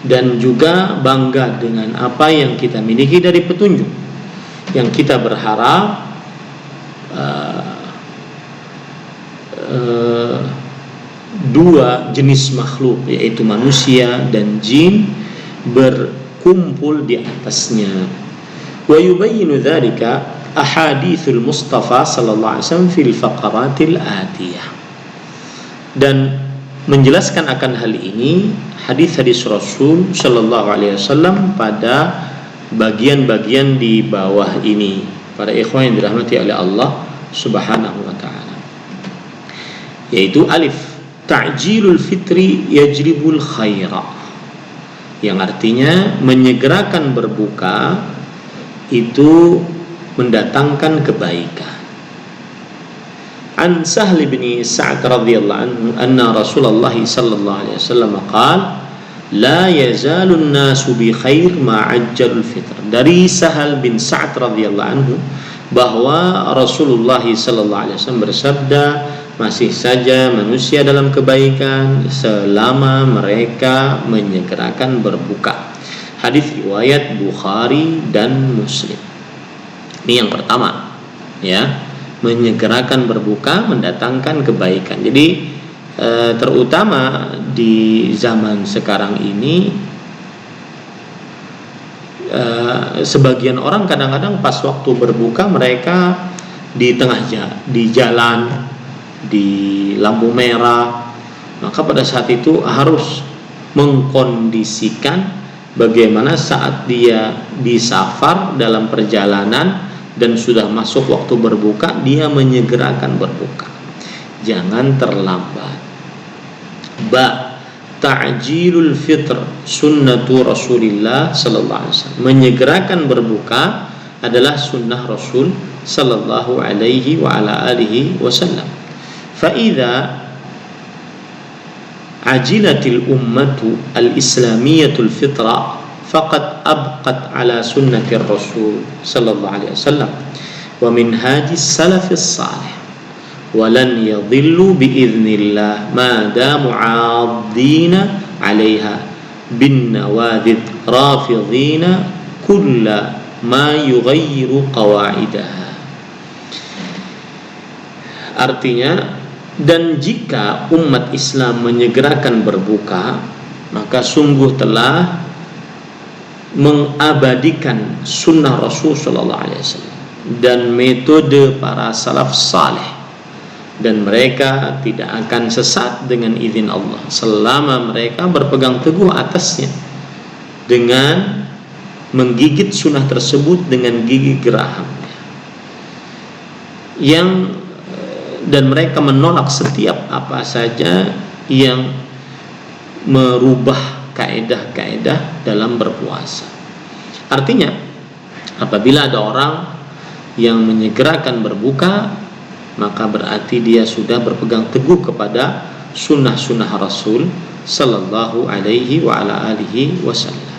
dan juga bangga dengan apa yang kita miliki dari petunjuk, yang kita berharap dua jenis makhluk, yaitu manusia dan jin, berkumpul di atasnya. Wa yubayyinu dzalika ahaditsul Mustafa sallallahu alaihi wasallam fil faqaratil atiyah, dan menjelaskan akan hal ini hadis-hadis Rasul sallallahu alaihi wasallam pada bagian-bagian di bawah ini, para ikhwan yang dirahmati oleh Allah Subhanahu wa taala. Yaitu alif, ta'jilul fitri yajlibul khaira, yang artinya menyegerakan berbuka itu mendatangkan kebaikan. An Sahl bin Sa'd radhiyallahu anhu anna Rasulullah sallallahu alaihi wasallam qala la yazalun nasu bi khair ma ajjalul fitr. Dari Sahal bin Sa'd radhiyallahu anhu bahwa Rasulullah sallallahu alaihi wasallam bersabda, masih saja manusia dalam kebaikan selama mereka menyegerakan berbuka. Hadis riwayat Bukhari dan Muslim. Ini yang pertama, ya, menyegerakan berbuka mendatangkan kebaikan. Jadi terutama di zaman sekarang ini, sebagian orang kadang-kadang pas waktu berbuka mereka di tengah di jalan, di lampu merah, maka pada saat itu harus mengkondisikan bagaimana saat dia di safar dalam perjalanan dan sudah masuk waktu berbuka, dia menyegerakan berbuka, jangan terlambat. Ta'jilul fitr sunnatu Rasulillah sallallahu alaihi wasallam, menyegerakan berbuka adalah sunnah Rasul sallallahu alaihi wa ala alihi wasallam. Fa idza ajilatil ummatu al-islamiyatul fitra faqad abqat ala sunnati Rasul sallallahu alaihi wasallam wa minhajis salafis salih walan yadhillu biiznillah ma damu 'addina 'alaiha bin nawadid rafidhina kulla ma yughayyiru qawaidaha. Artinya, dan jika umat Islam menyegerakan berbuka, maka sungguh telah mengabadikan sunnah Rasul sallallahu alaihi wasallam dan metode para salaf saleh, dan mereka tidak akan sesat dengan izin Allah selama mereka berpegang teguh atasnya dengan menggigit sunnah tersebut dengan gigi geraham, dan mereka menolak setiap apa saja yang merubah kaedah-kaedah dalam berpuasa. Artinya, apabila ada orang yang menyegerakan berbuka, maka berarti dia sudah berpegang teguh kepada sunnah-sunnah Rasul sallallahu alaihi wa ala alihi wasallam.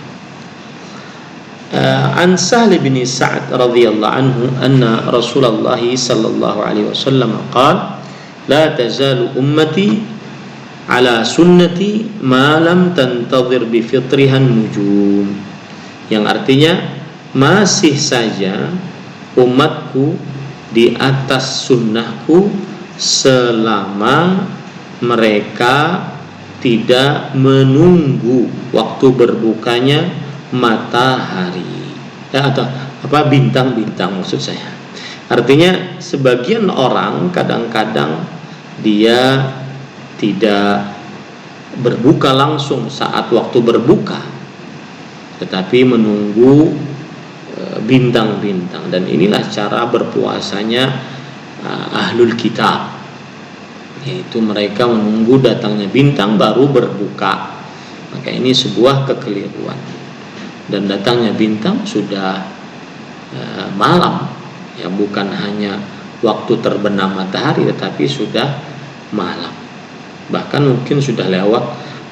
An Sahl bin Sa'd radhiyallahu anhu anna Rasulullah sallallahu alaihi wasallam qala la tazalu ummati ala sunnati ma lam tantadhir bi fitriha nujum, yang artinya masih saja umatku di atas sunnahku selama mereka tidak menunggu waktu berbukanya matahari atau bintang-bintang maksud saya. Artinya sebagian orang kadang-kadang dia tidak berbuka langsung saat waktu berbuka, tetapi menunggu bintang-bintang, dan inilah cara berpuasanya ahlul kitab, yaitu mereka menunggu datangnya bintang baru berbuka. Maka ini sebuah kekeliruan, dan datangnya bintang sudah malam, ya bukan hanya waktu terbenam matahari tetapi sudah malam, bahkan mungkin sudah lewat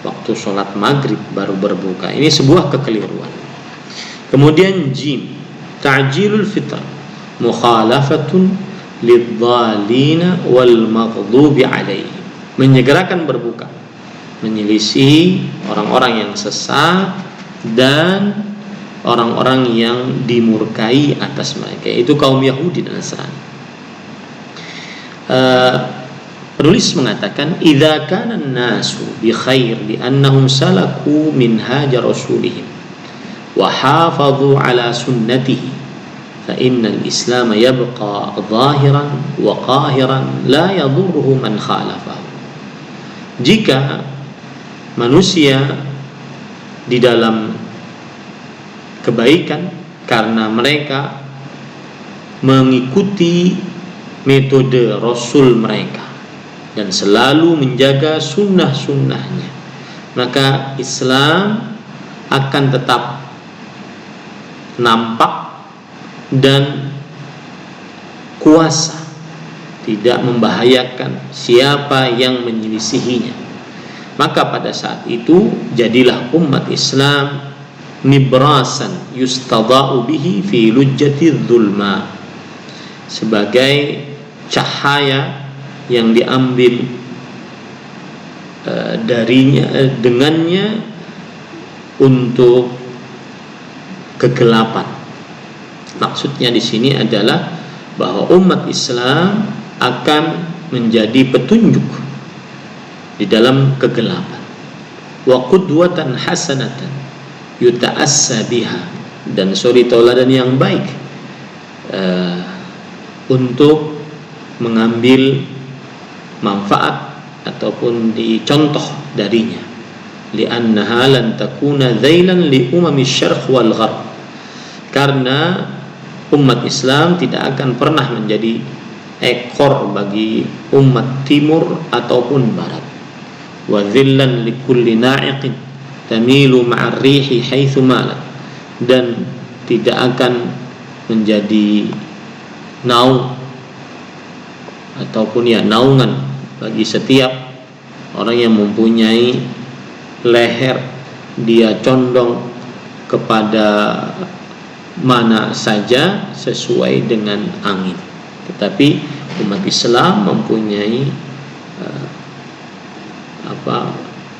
waktu sholat maghrib baru berbuka. Ini sebuah kekeliruan. Kemudian jim, ta'jilul fitr mukhalafatun lidh-dhalina wal maghdubi alaihim, menyegerakan berbuka menyelisihi orang-orang yang sesat dan orang-orang yang dimurkai atas mereka, yaitu kaum Yahudi dan Nasrani. Penulis mengatakan idza kana an-nasu bi khair li annahum salaku minhaj rasulihim wa hafadhu ala sunnatihi fa innal islam yabqa zahiran wa qahiran la yadurruhu man khalafahu. Jika manusia di dalam kebaikan karena mereka mengikuti metode Rasul mereka dan selalu menjaga sunnah-sunnahnya, maka Islam akan tetap nampak dan kuasa, tidak membahayakan siapa yang menyelisihinya. Maka pada saat itu jadilah umat Islam nibrasan yustada'u bihi fi lujjati dzulma, sebagai cahaya yang diambil dengannya untuk kegelapan. Maksudnya di sini adalah bahwa umat Islam akan menjadi petunjuk di dalam kegelapan. Wa qudwatan hasanatan yuta'assa biha, dan suri tauladan yang baik untuk mengambil manfaat ataupun dicontoh darinya. Li'annaha lan takuna dzailan li umami syarq wal gharb, karena umat Islam tidak akan pernah menjadi ekor bagi umat timur ataupun barat. Wa dhillan li kulli na'iqin tamilu ma'ar rihi haitsu malat, dan tidak akan menjadi naung ataupun naungan bagi setiap orang yang mempunyai leher dia condong kepada mana saja sesuai dengan angin. Tetapi umat Islam mempunyai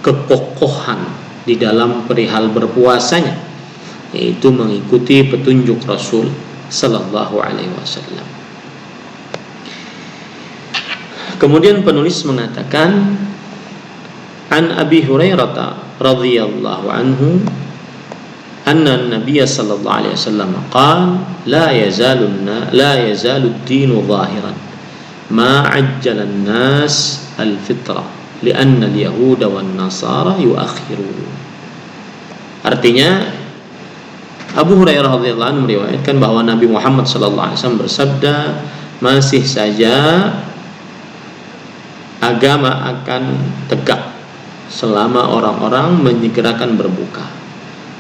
kekokohan di dalam perihal berpuasanya, yaitu mengikuti petunjuk Rasul sallallahu alaihi wasallam. Kemudian penulis mengatakan an Abi Hurairah radhiyallahu anhu anna an-nabiy sallallahu alaihi wasallam qala la yazalu ad-din zahiran ma ajjala an-nas al-fitra li'anna al-yahuda wan-nasara yuakhirun. Artinya Abu Hurairah radhiyallahu anhu meriwayatkan bahwa Nabi Muhammad sallallahu alaihi wasallam bersabda, masih saja agama akan tegak selama orang-orang menyegerakan berbuka,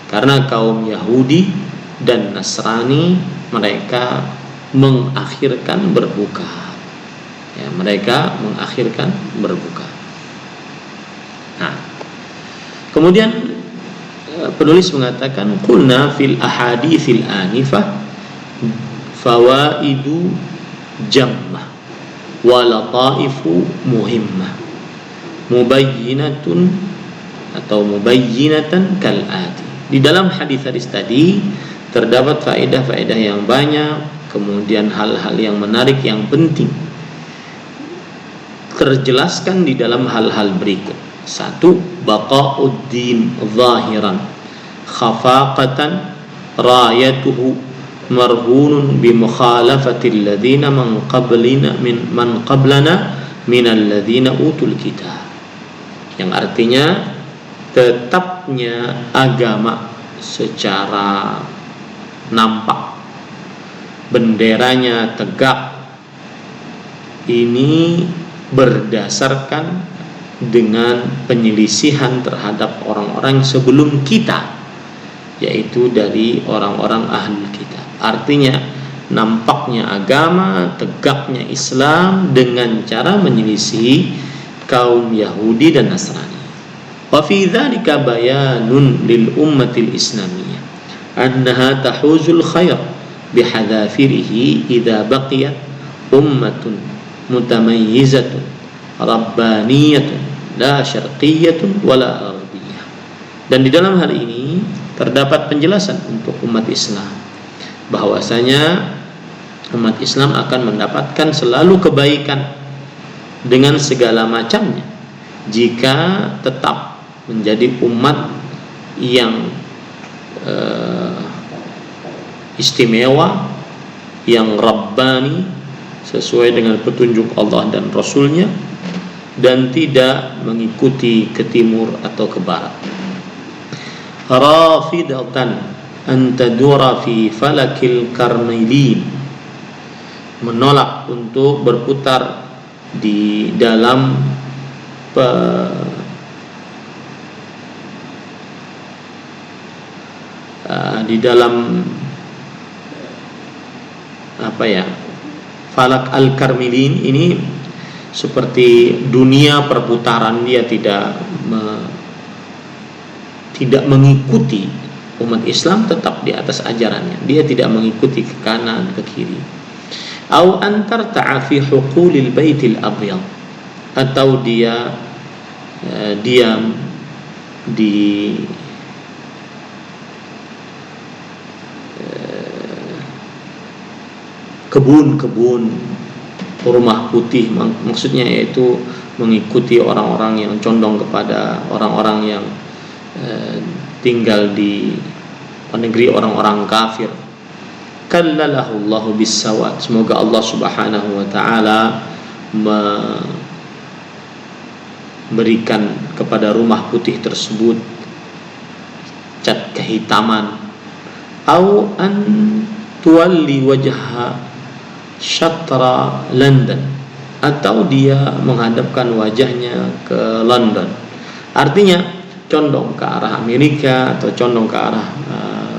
karena kaum Yahudi dan Nasrani mereka mengakhirkan berbuka. Mereka mengakhirkan berbuka. Nah, kemudian penulis mengatakan qulna fil ahaditsil anifah fawaidu jammah wa lataifu muhimmah mubayyinatun atau mubayyinatan kal ati. Di dalam hadis-hadis tadi terdapat faedah-faedah yang banyak, kemudian hal-hal yang menarik yang penting terjelaskan di dalam hal-hal berikut. 1. Baqa'uddin zahiran khafaqatan rayatuhu marhunun bi mukhalafatil ladzina man qablana min alladzina utul kitab. Yang artinya tetapnya agama secara nampak, benderanya tegak, ini berdasarkan dengan penyelisihan terhadap orang-orang sebelum kita, yaitu dari orang-orang ahlul kitab. Artinya nampaknya agama, tegaknya Islam dengan cara menyelisih kaum Yahudi dan Nasrani. Wa fi dzalika bayanun lil ummatil islamiyah annaha tahuzul khair bihadzafirihi idza baqiyat ummatun mutamayyizatun rabbaniyatun la syarqiyyatun wala gharbiyah. Dan di dalam hal ini terdapat penjelasan untuk umat Islam bahwasanya umat Islam akan mendapatkan selalu kebaikan dengan segala macamnya jika tetap menjadi umat yang istimewa, yang rabbani, sesuai dengan petunjuk Allah dan Rasulnya, dan tidak mengikuti ke timur atau ke barat. Rafidatan antadura fi falakil karnilin, menolak untuk berputar di dalam falak al-karmilin ini seperti dunia perputaran. Dia tidak mengikuti umat Islam, tetap di atas ajarannya, dia tidak mengikuti ke kanan ke kiri. Au antar ta'afi huqulil baitil abyad, atau dia diam di kebun-kebun rumah putih, maksudnya yaitu mengikuti orang-orang yang condong kepada orang-orang yang tinggal di negeri orang-orang kafir. Kallalahu Allahu bis-sawad, semoga Allah Subhanahu wa taala memberikan kepada rumah putih tersebut cat kehitaman. Au an tuwalli wajha syatra London, atau dia menghadapkan wajahnya ke London, artinya condong ke arah Amerika atau condong ke arah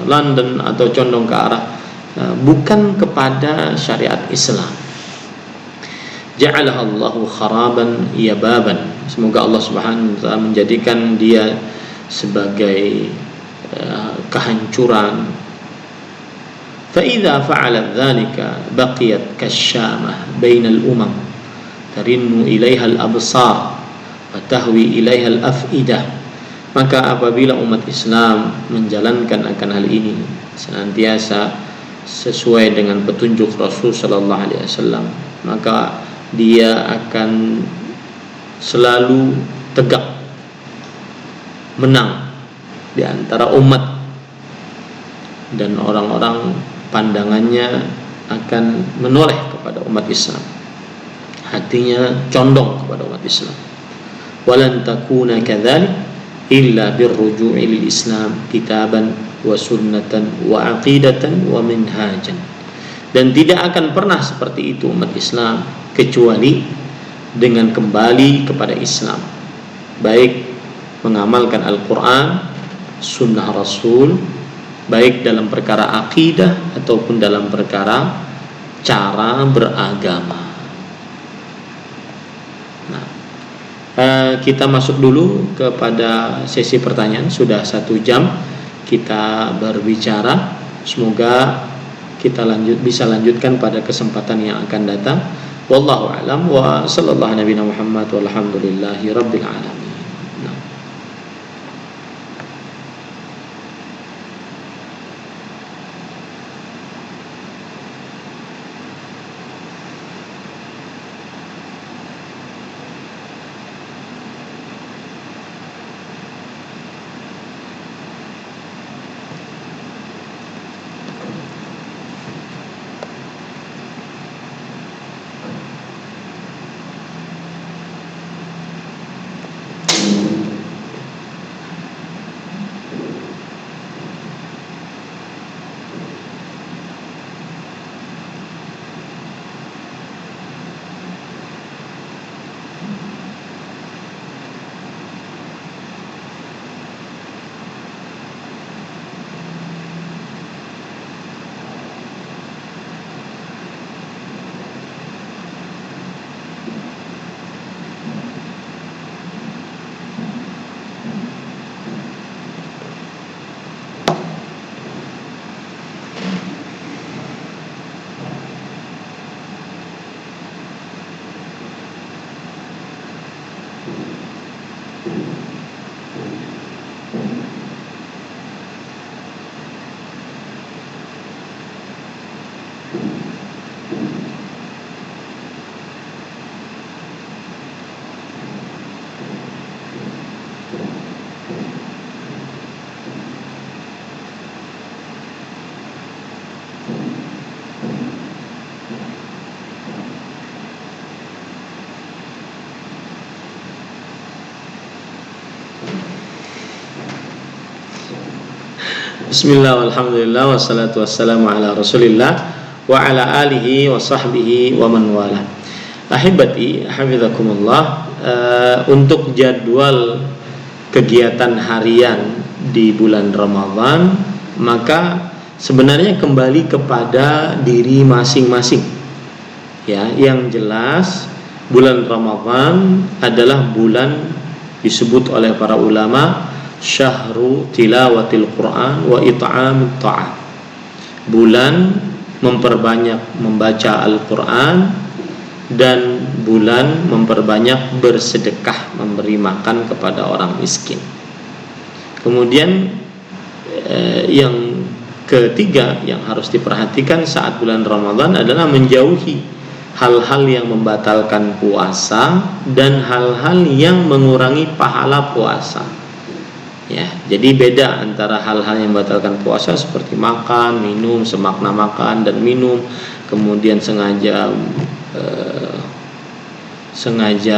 London atau condong ke arah bukan kepada syariat Islam. Ja'alaha Allahu kharaban yababan, semoga Allah Subhanahu wa taala menjadikan dia sebagai kehancuran. Fa idza fa'ala dzalika baqiyat kasyamah bainal umam tarinnu ilaiha al-absar wa tahwi ilaiha al-afidah. Maka apabila umat Islam menjalankan akan hal ini senantiasa sesuai dengan petunjuk Rasul sallallahu alaihi wasallam, maka dia akan selalu tegak menang di antara umat, dan orang-orang pandangannya akan menoleh kepada umat Islam, hatinya condong kepada umat Islam. Walan takuna kadzalik illa birruju'i lil Islam kitaban wa sunnatan wa aqidatan wa minhajan. Dan tidak akan pernah seperti itu umat Islam kecuali dengan kembali kepada Islam, baik mengamalkan Al-Quran, sunnah Rasul, baik dalam perkara akidah ataupun dalam perkara cara beragama. Nah, kita masuk dulu kepada sesi pertanyaan. Sudah 1 jam kita berbicara. Semoga kita bisa lanjutkan pada kesempatan yang akan datang. Wallahu a'lam wa sallallahu nabiyana Muhammad walhamdulillahi rabbil alamin. Bismillah, walhamdulillah, wassalatu wassalamu ala rasulillah wa ala alihi wa sahbihi wa man wala. Ahibati, hafizakumullah, untuk jadwal kegiatan harian di bulan Ramadan, maka sebenarnya kembali kepada diri masing-masing. Ya, yang jelas bulan Ramadan adalah bulan disebut oleh para ulama syahru tilawatil Quran wa it'amit ta'am, bulan memperbanyak membaca Al-Quran dan bulan memperbanyak bersedekah, memberi makan kepada orang miskin. Kemudian yang ketiga yang harus diperhatikan saat bulan Ramadan adalah menjauhi hal-hal yang membatalkan puasa dan hal-hal yang mengurangi pahala puasa. Ya, jadi beda antara hal-hal yang membatalkan puasa seperti makan, minum, semakna makan dan minum, kemudian sengaja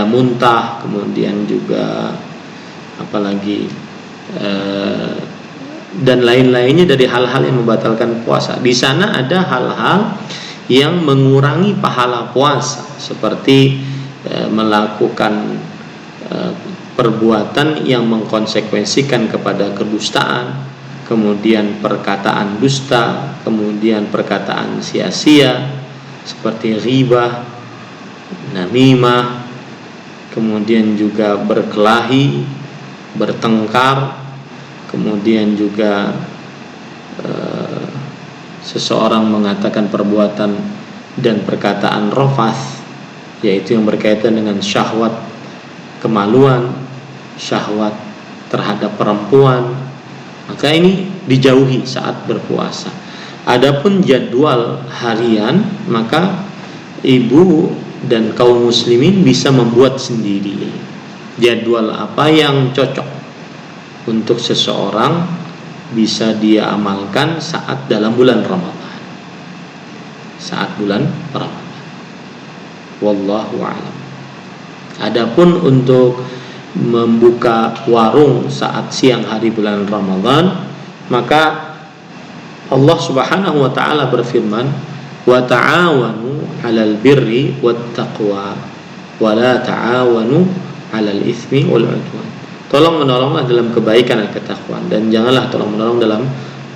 muntah, kemudian juga apalagi dan lain-lainnya dari hal-hal yang membatalkan puasa. Di sana ada hal-hal yang mengurangi pahala puasa seperti melakukan perbuatan yang mengkonsekuensikan kepada kedustaan, kemudian perkataan dusta, kemudian perkataan sia-sia seperti ghibah, namimah, kemudian juga berkelahi, bertengkar, kemudian juga seseorang mengatakan perbuatan dan perkataan rafath, yaitu yang berkaitan dengan syahwat, kemaluan, syahwat terhadap perempuan, maka ini dijauhi saat berpuasa. Adapun jadwal harian, maka ibu dan kaum muslimin bisa membuat sendiri jadwal apa yang cocok untuk seseorang bisa dia amalkan saat dalam bulan Ramadan. Saat bulan Ramadan. Wallahu a'lam. Adapun untuk membuka warung saat siang hari bulan Ramadan, maka Allah Subhanahu wa taala berfirman, "Wa ta'awanu 'alal birri wat taqwa wa la ta'awanu 'alal itsmi wal 'udwan." Tolong menolonglah dalam kebaikan dan ketakwaan, dan janganlah tolong menolong dalam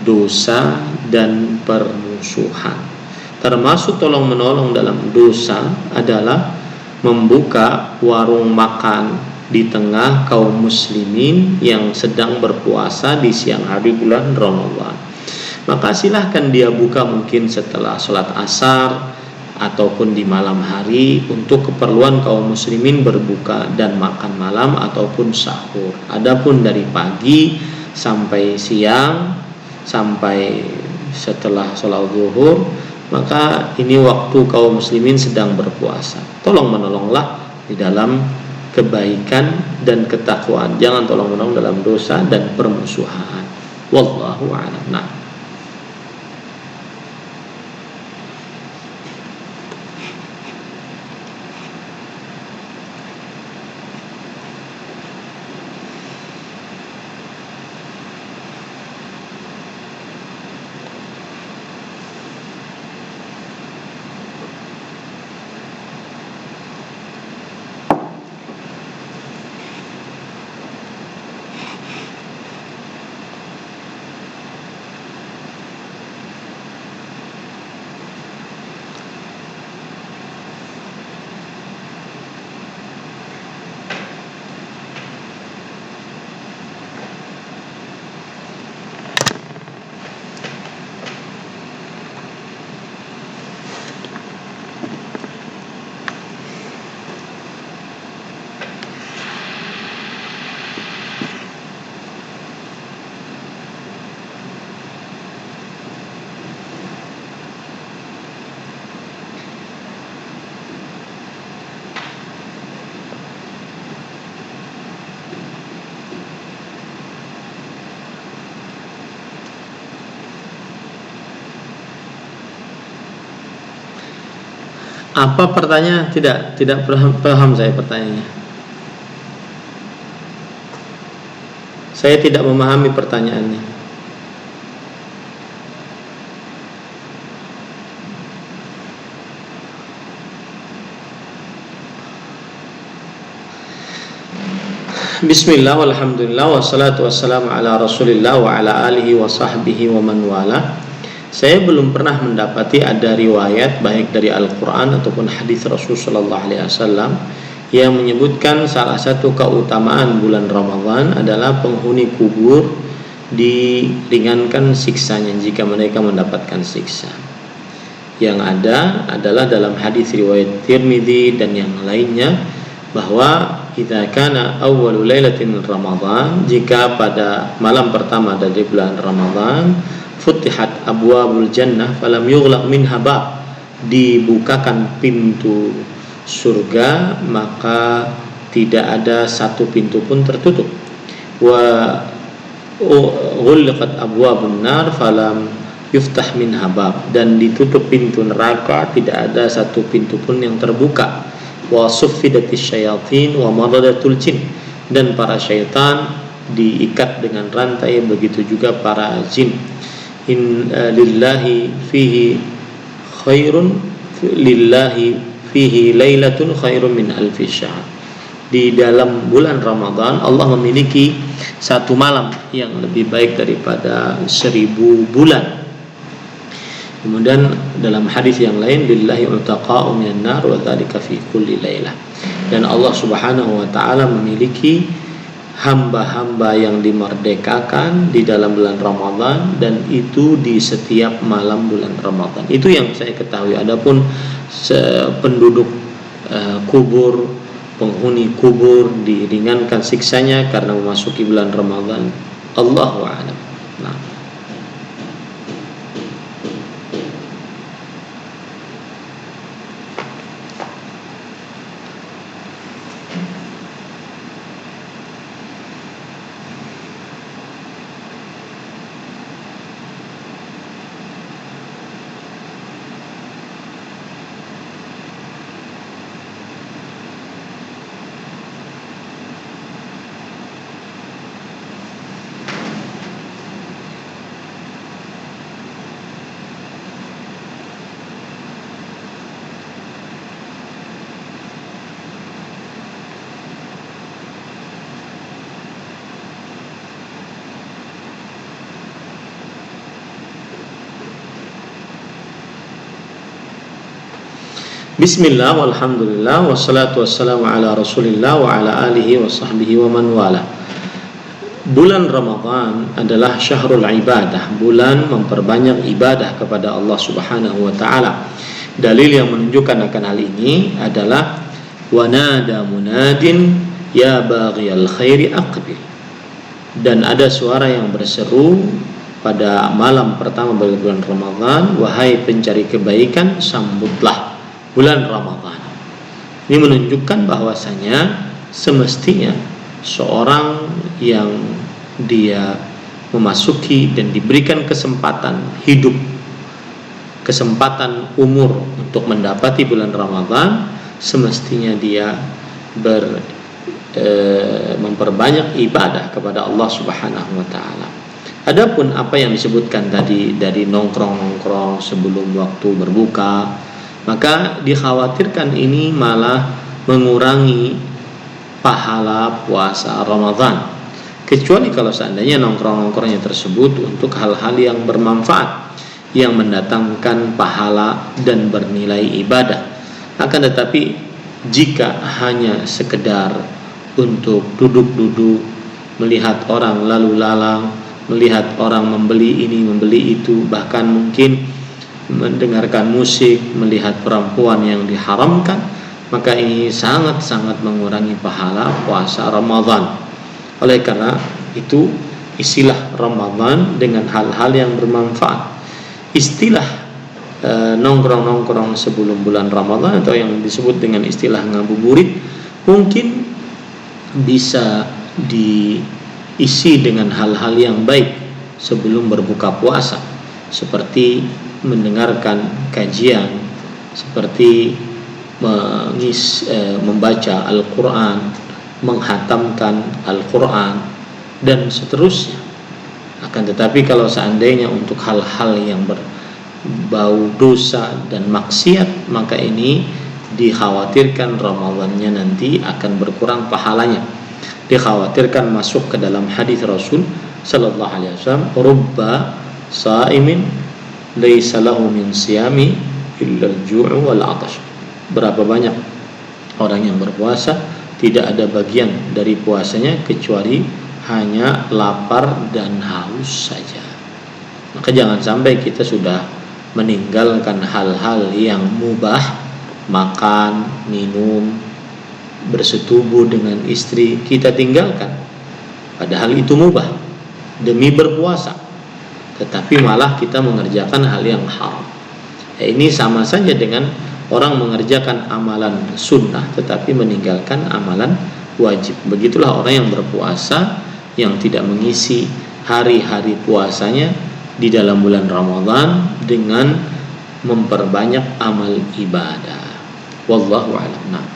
dosa dan permusuhan. Termasuk tolong menolong dalam dosa adalah membuka warung makan di tengah kaum muslimin yang sedang berpuasa di siang hari bulan Ramadan. Maka silahkan dia buka mungkin setelah sholat asar ataupun di malam hari untuk keperluan kaum muslimin berbuka dan makan malam ataupun sahur. Adapun dari pagi sampai siang sampai setelah sholat zuhur, maka ini waktu kaum muslimin sedang berpuasa. Tolong menolonglah di dalam kebaikan dan ketakwaan. Jangan tolong menolong dalam dosa dan permusuhan. Wallahu a'lam. Nah, apa pertanyaan? Tidak paham saya pertanyaannya. Saya tidak memahami pertanyaannya. Bismillah walhamdulillah wassalatu wassalamu ala rasulillah wa ala alihi wa sahbihi wa man wala. Saya belum pernah mendapati ada riwayat baik dari Al-Quran ataupun hadis Rasul sallallahu alaihi wasallam yang menyebutkan salah satu keutamaan bulan Ramadan adalah penghuni kubur diringankan siksanya jika mereka mendapatkan siksa. Yang ada adalah dalam hadis riwayat Tirmidzi dan yang lainnya bahwa idza kana awwalu lailatin min Ramadan, jika pada malam pertama dari bulan Ramadan, futihat abwabul jannah falam yughlaq minha bab, dibukakan pintu surga maka tidak ada satu pintu pun tertutup. Wa ghulqat abwabun nar falam yuftah minha bab, dan ditutup pintu neraka, tidak ada satu pintu pun yang terbuka. Wa suffidatis syayatin wa maradatul jin, dan para syaitan diikat dengan rantai, begitu juga para jin. Lillahi fihi khairun, lillahi fihi lailatun khairun min alfi syahr. Di dalam bulan Ramadan Allah memiliki satu malam yang lebih baik daripada 1000 bulan. Kemudian dalam hadis yang lain, lillahi utaqa'u minan nar wa dzalika fi kulli lailah. Dan Allah Subhanahu wa taala memiliki hamba-hamba yang dimerdekakan di dalam bulan Ramadan, dan itu di setiap malam bulan Ramadan. Itu yang saya ketahui. Adapun penduduk kubur, penghuni kubur diringankan siksanya karena memasuki bulan Ramadan, Allahu a'lam. Nah, Bismillah walhamdulillah wassalatu wassalamu ala rasulillah wa ala alihi wa sahbihi wa man wala. Bulan Ramadan adalah syahrul ibadah, bulan memperbanyak ibadah kepada Allah Subhanahu wa taala. Dalil yang menunjukkan akan hal ini adalah wanada munadin ya baghiyal khairi aqbil. Dan ada suara yang berseru pada malam pertama bulan Ramadan, wahai pencari kebaikan, sambutlah bulan Ramadan. Ini menunjukkan bahwasanya semestinya seorang yang dia memasuki dan diberikan kesempatan hidup, kesempatan umur untuk mendapati bulan Ramadan, semestinya dia memperbanyak ibadah kepada Allah Subhanahu wa taala. Adapun apa yang disebutkan tadi dari nongkrong-nongkrong sebelum waktu berbuka, maka dikhawatirkan ini malah mengurangi pahala puasa Ramadan, kecuali kalau seandainya nongkrong-nongkrongnya tersebut untuk hal-hal yang bermanfaat, yang mendatangkan pahala dan bernilai ibadah. Akan tetapi jika hanya sekedar untuk duduk-duduk, melihat orang lalu lalang, melihat orang membeli ini membeli itu, bahkan mungkin mendengarkan musik, melihat perempuan yang diharamkan, maka ini sangat-sangat mengurangi pahala puasa Ramadan. Oleh karena itu, isilah Ramadan dengan hal-hal yang bermanfaat. Istilah nongkrong-nongkrong sebelum bulan Ramadan atau yang disebut dengan istilah ngabuburit mungkin bisa diisi dengan hal-hal yang baik sebelum berbuka puasa, seperti mendengarkan kajian, seperti membaca Al-Quran, menghatamkan Al-Quran, dan seterusnya. Akan tetapi kalau seandainya untuk hal-hal yang berbau dosa dan maksiat, maka ini dikhawatirkan Ramadannya nanti akan berkurang pahalanya. dikhawatirkan masuk ke dalam hadis Rasul sallallahu alaihi wasallam, rubba sa'imin laisa lahu min siyami illa al-ju'u wal 'atash. Berapa banyak orang yang berpuasa tidak ada bagian dari puasanya kecuali hanya lapar dan haus saja. Maka jangan sampai kita sudah meninggalkan hal-hal yang mubah, makan, minum, bersetubuh dengan istri, kita tinggalkan padahal itu mubah demi berpuasa, tetapi malah kita mengerjakan hal yang haram. Ini sama saja dengan orang mengerjakan amalan sunnah tetapi meninggalkan amalan wajib. Begitulah orang yang berpuasa yang tidak mengisi hari-hari puasanya di dalam bulan Ramadan dengan memperbanyak amal ibadah. Wallahu a'lam. Nah.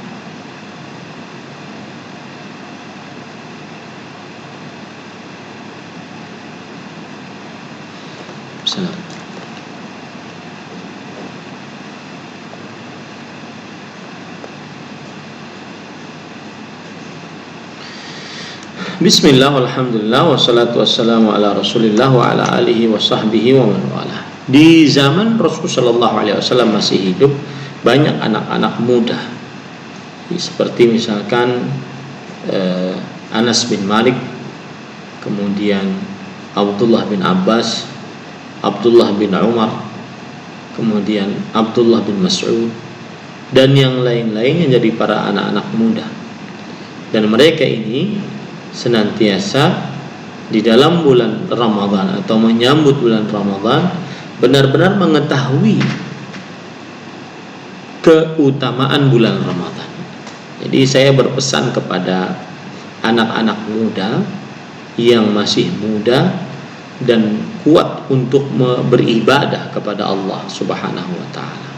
Bismillah, walhamdulillah, wassalatu wassalamu ala rasulillah wa ala alihi wa sahbihi wa man wala. Di zaman Rasul sallallahu alaihi wasallam masih hidup, banyak anak-anak muda seperti misalkan Anas bin Malik, kemudian Abdullah bin Abbas, Abdullah bin Umar, kemudian Abdullah bin Mas'ud, dan yang lain-lainnya jadi para anak-anak muda. Dan mereka ini senantiasa di dalam bulan Ramadan atau menyambut bulan Ramadan benar-benar mengetahui keutamaan bulan Ramadan. Jadi saya berpesan kepada anak-anak muda yang masih muda dan kuat untuk beribadah kepada Allah Subhanahu wa taala.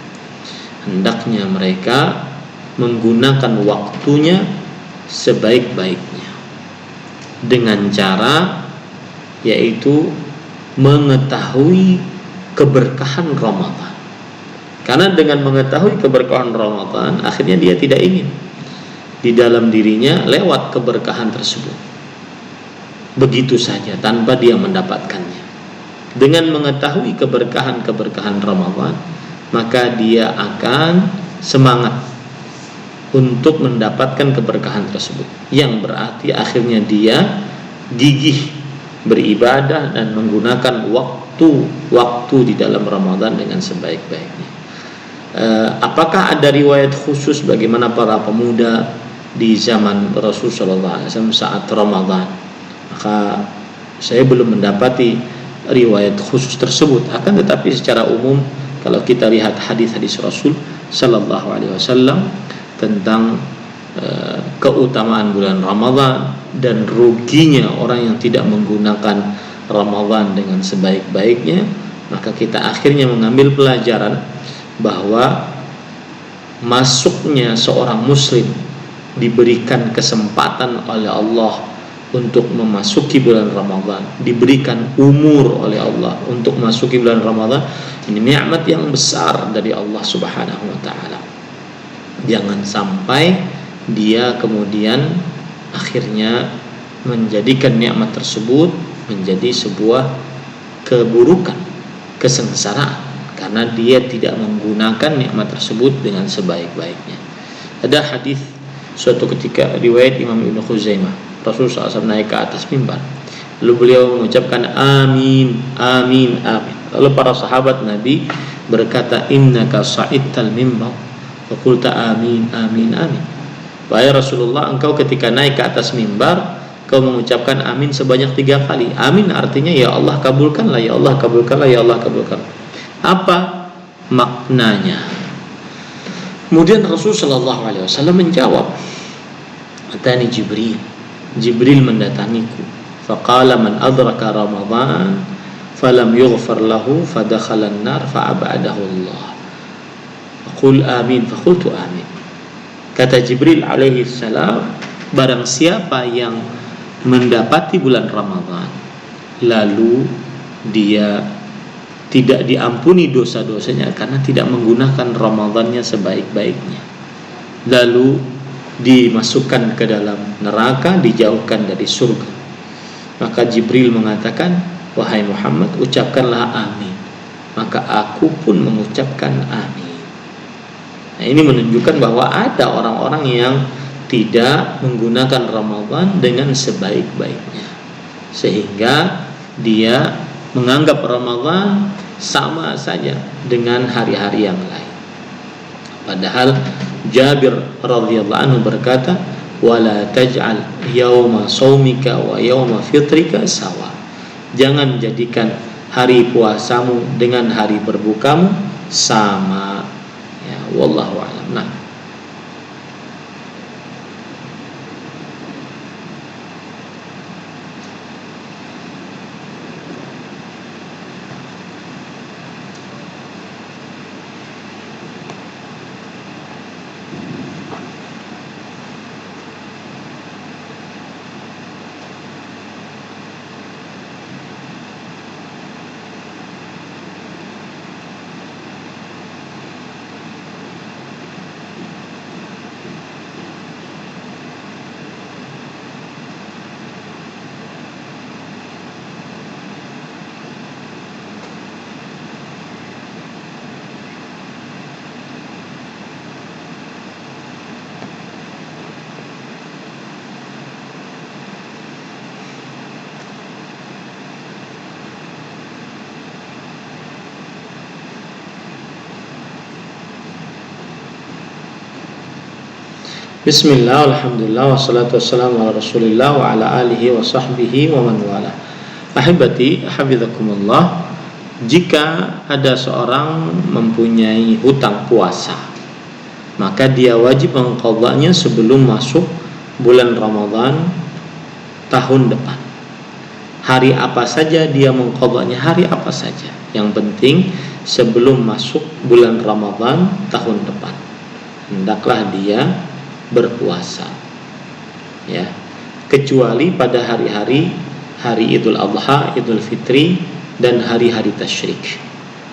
Hendaknya mereka menggunakan waktunya sebaik-baiknya dengan cara yaitu mengetahui keberkahan Ramadan. Karena dengan mengetahui keberkahan Ramadan, akhirnya dia tidak ingin di dalam dirinya lewat keberkahan tersebut begitu saja tanpa dia mendapatkannya. Dengan mengetahui keberkahan Ramadan, maka dia akan semangat untuk mendapatkan keberkahan tersebut, yang berarti akhirnya dia gigih beribadah dan menggunakan waktu di dalam Ramadan dengan sebaik-baiknya. Apakah ada riwayat khusus bagaimana para pemuda di zaman Rasulullah SAW saat Ramadan? Maka saya belum mendapati riwayat khusus tersebut. Akan tetapi secara umum kalau kita lihat hadis-hadis Rasul Sallallahu Alaihi Wasallam tentang keutamaan bulan Ramadan dan ruginya orang yang tidak menggunakan Ramadan dengan sebaik-baiknya, maka kita akhirnya mengambil pelajaran bahwa masuknya seorang muslim diberikan kesempatan oleh Allah untuk memasuki bulan Ramadan, diberikan umur oleh Allah untuk memasuki bulan Ramadan, ini nikmat yang besar dari Allah Subhanahu wa taala. Jangan sampai dia kemudian akhirnya menjadikan nikmat tersebut menjadi sebuah keburukan, kesengsaraan, karena dia tidak menggunakan nikmat tersebut dengan sebaik-baiknya. Ada hadis suatu ketika riwayat Imam Ibnu Khuzaimah, Rasulullah SAW naik ke atas mimbar, lalu beliau mengucapkan amin, amin, amin. Lalu para sahabat Nabi berkata, innaka sa'idtal mimbar faqulta amin, amin, amin. Wahai Rasulullah, engkau ketika naik ke atas mimbar, kau mengucapkan amin sebanyak 3 kali. Amin artinya ya Allah kabulkanlah, ya Allah kabulkanlah, ya Allah kabulkanlah. Apa maknanya? Kemudian Rasulullah SAW menjawab, atani Jibril mendatangiku, faqala man adraka Ramadan falam yughfar lahu fadakhala an-nar fa'abadahu Allah. Qul amin, faqultu amin. Kata Jibril alaihi salam, barang siapa yang mendapati bulan Ramadan lalu dia tidak diampuni dosa-dosanya karena tidak menggunakan Ramadannya sebaik-baiknya, lalu dimasukkan ke dalam neraka, dijauhkan dari surga. Maka Jibril mengatakan, wahai Muhammad, ucapkanlah amin. Maka aku pun mengucapkan amin. Nah, ini menunjukkan bahwa ada orang-orang yang tidak menggunakan Ramadan dengan sebaik-baiknya, sehingga dia menganggap Ramadan sama saja dengan hari-hari yang lain. Padahal Jabir radhiyallahu anhu berkata, wala taj'al yauma shaumika wa yauma fitrika sawa. Jangan jadikan hari puasamu dengan hari berbukamu sama. Ya, wallahu a'lam. Nah, bismillah, alhamdulillah, wassalatu wassalamu ala rasulillah wa ala alihi wa sahbihi wa man wala. Ahibati, hafizakumullah. Jika ada seorang mempunyai hutang puasa, maka dia wajib mengqadanya sebelum masuk bulan Ramadan tahun depan. Hari apa saja dia mengqadanya, hari apa saja. Yang penting sebelum masuk bulan Ramadan tahun depan, hendaklah dia berpuasa, ya, kecuali pada hari-hari Idul Adha, Idul Fitri, dan hari-hari tasyrik.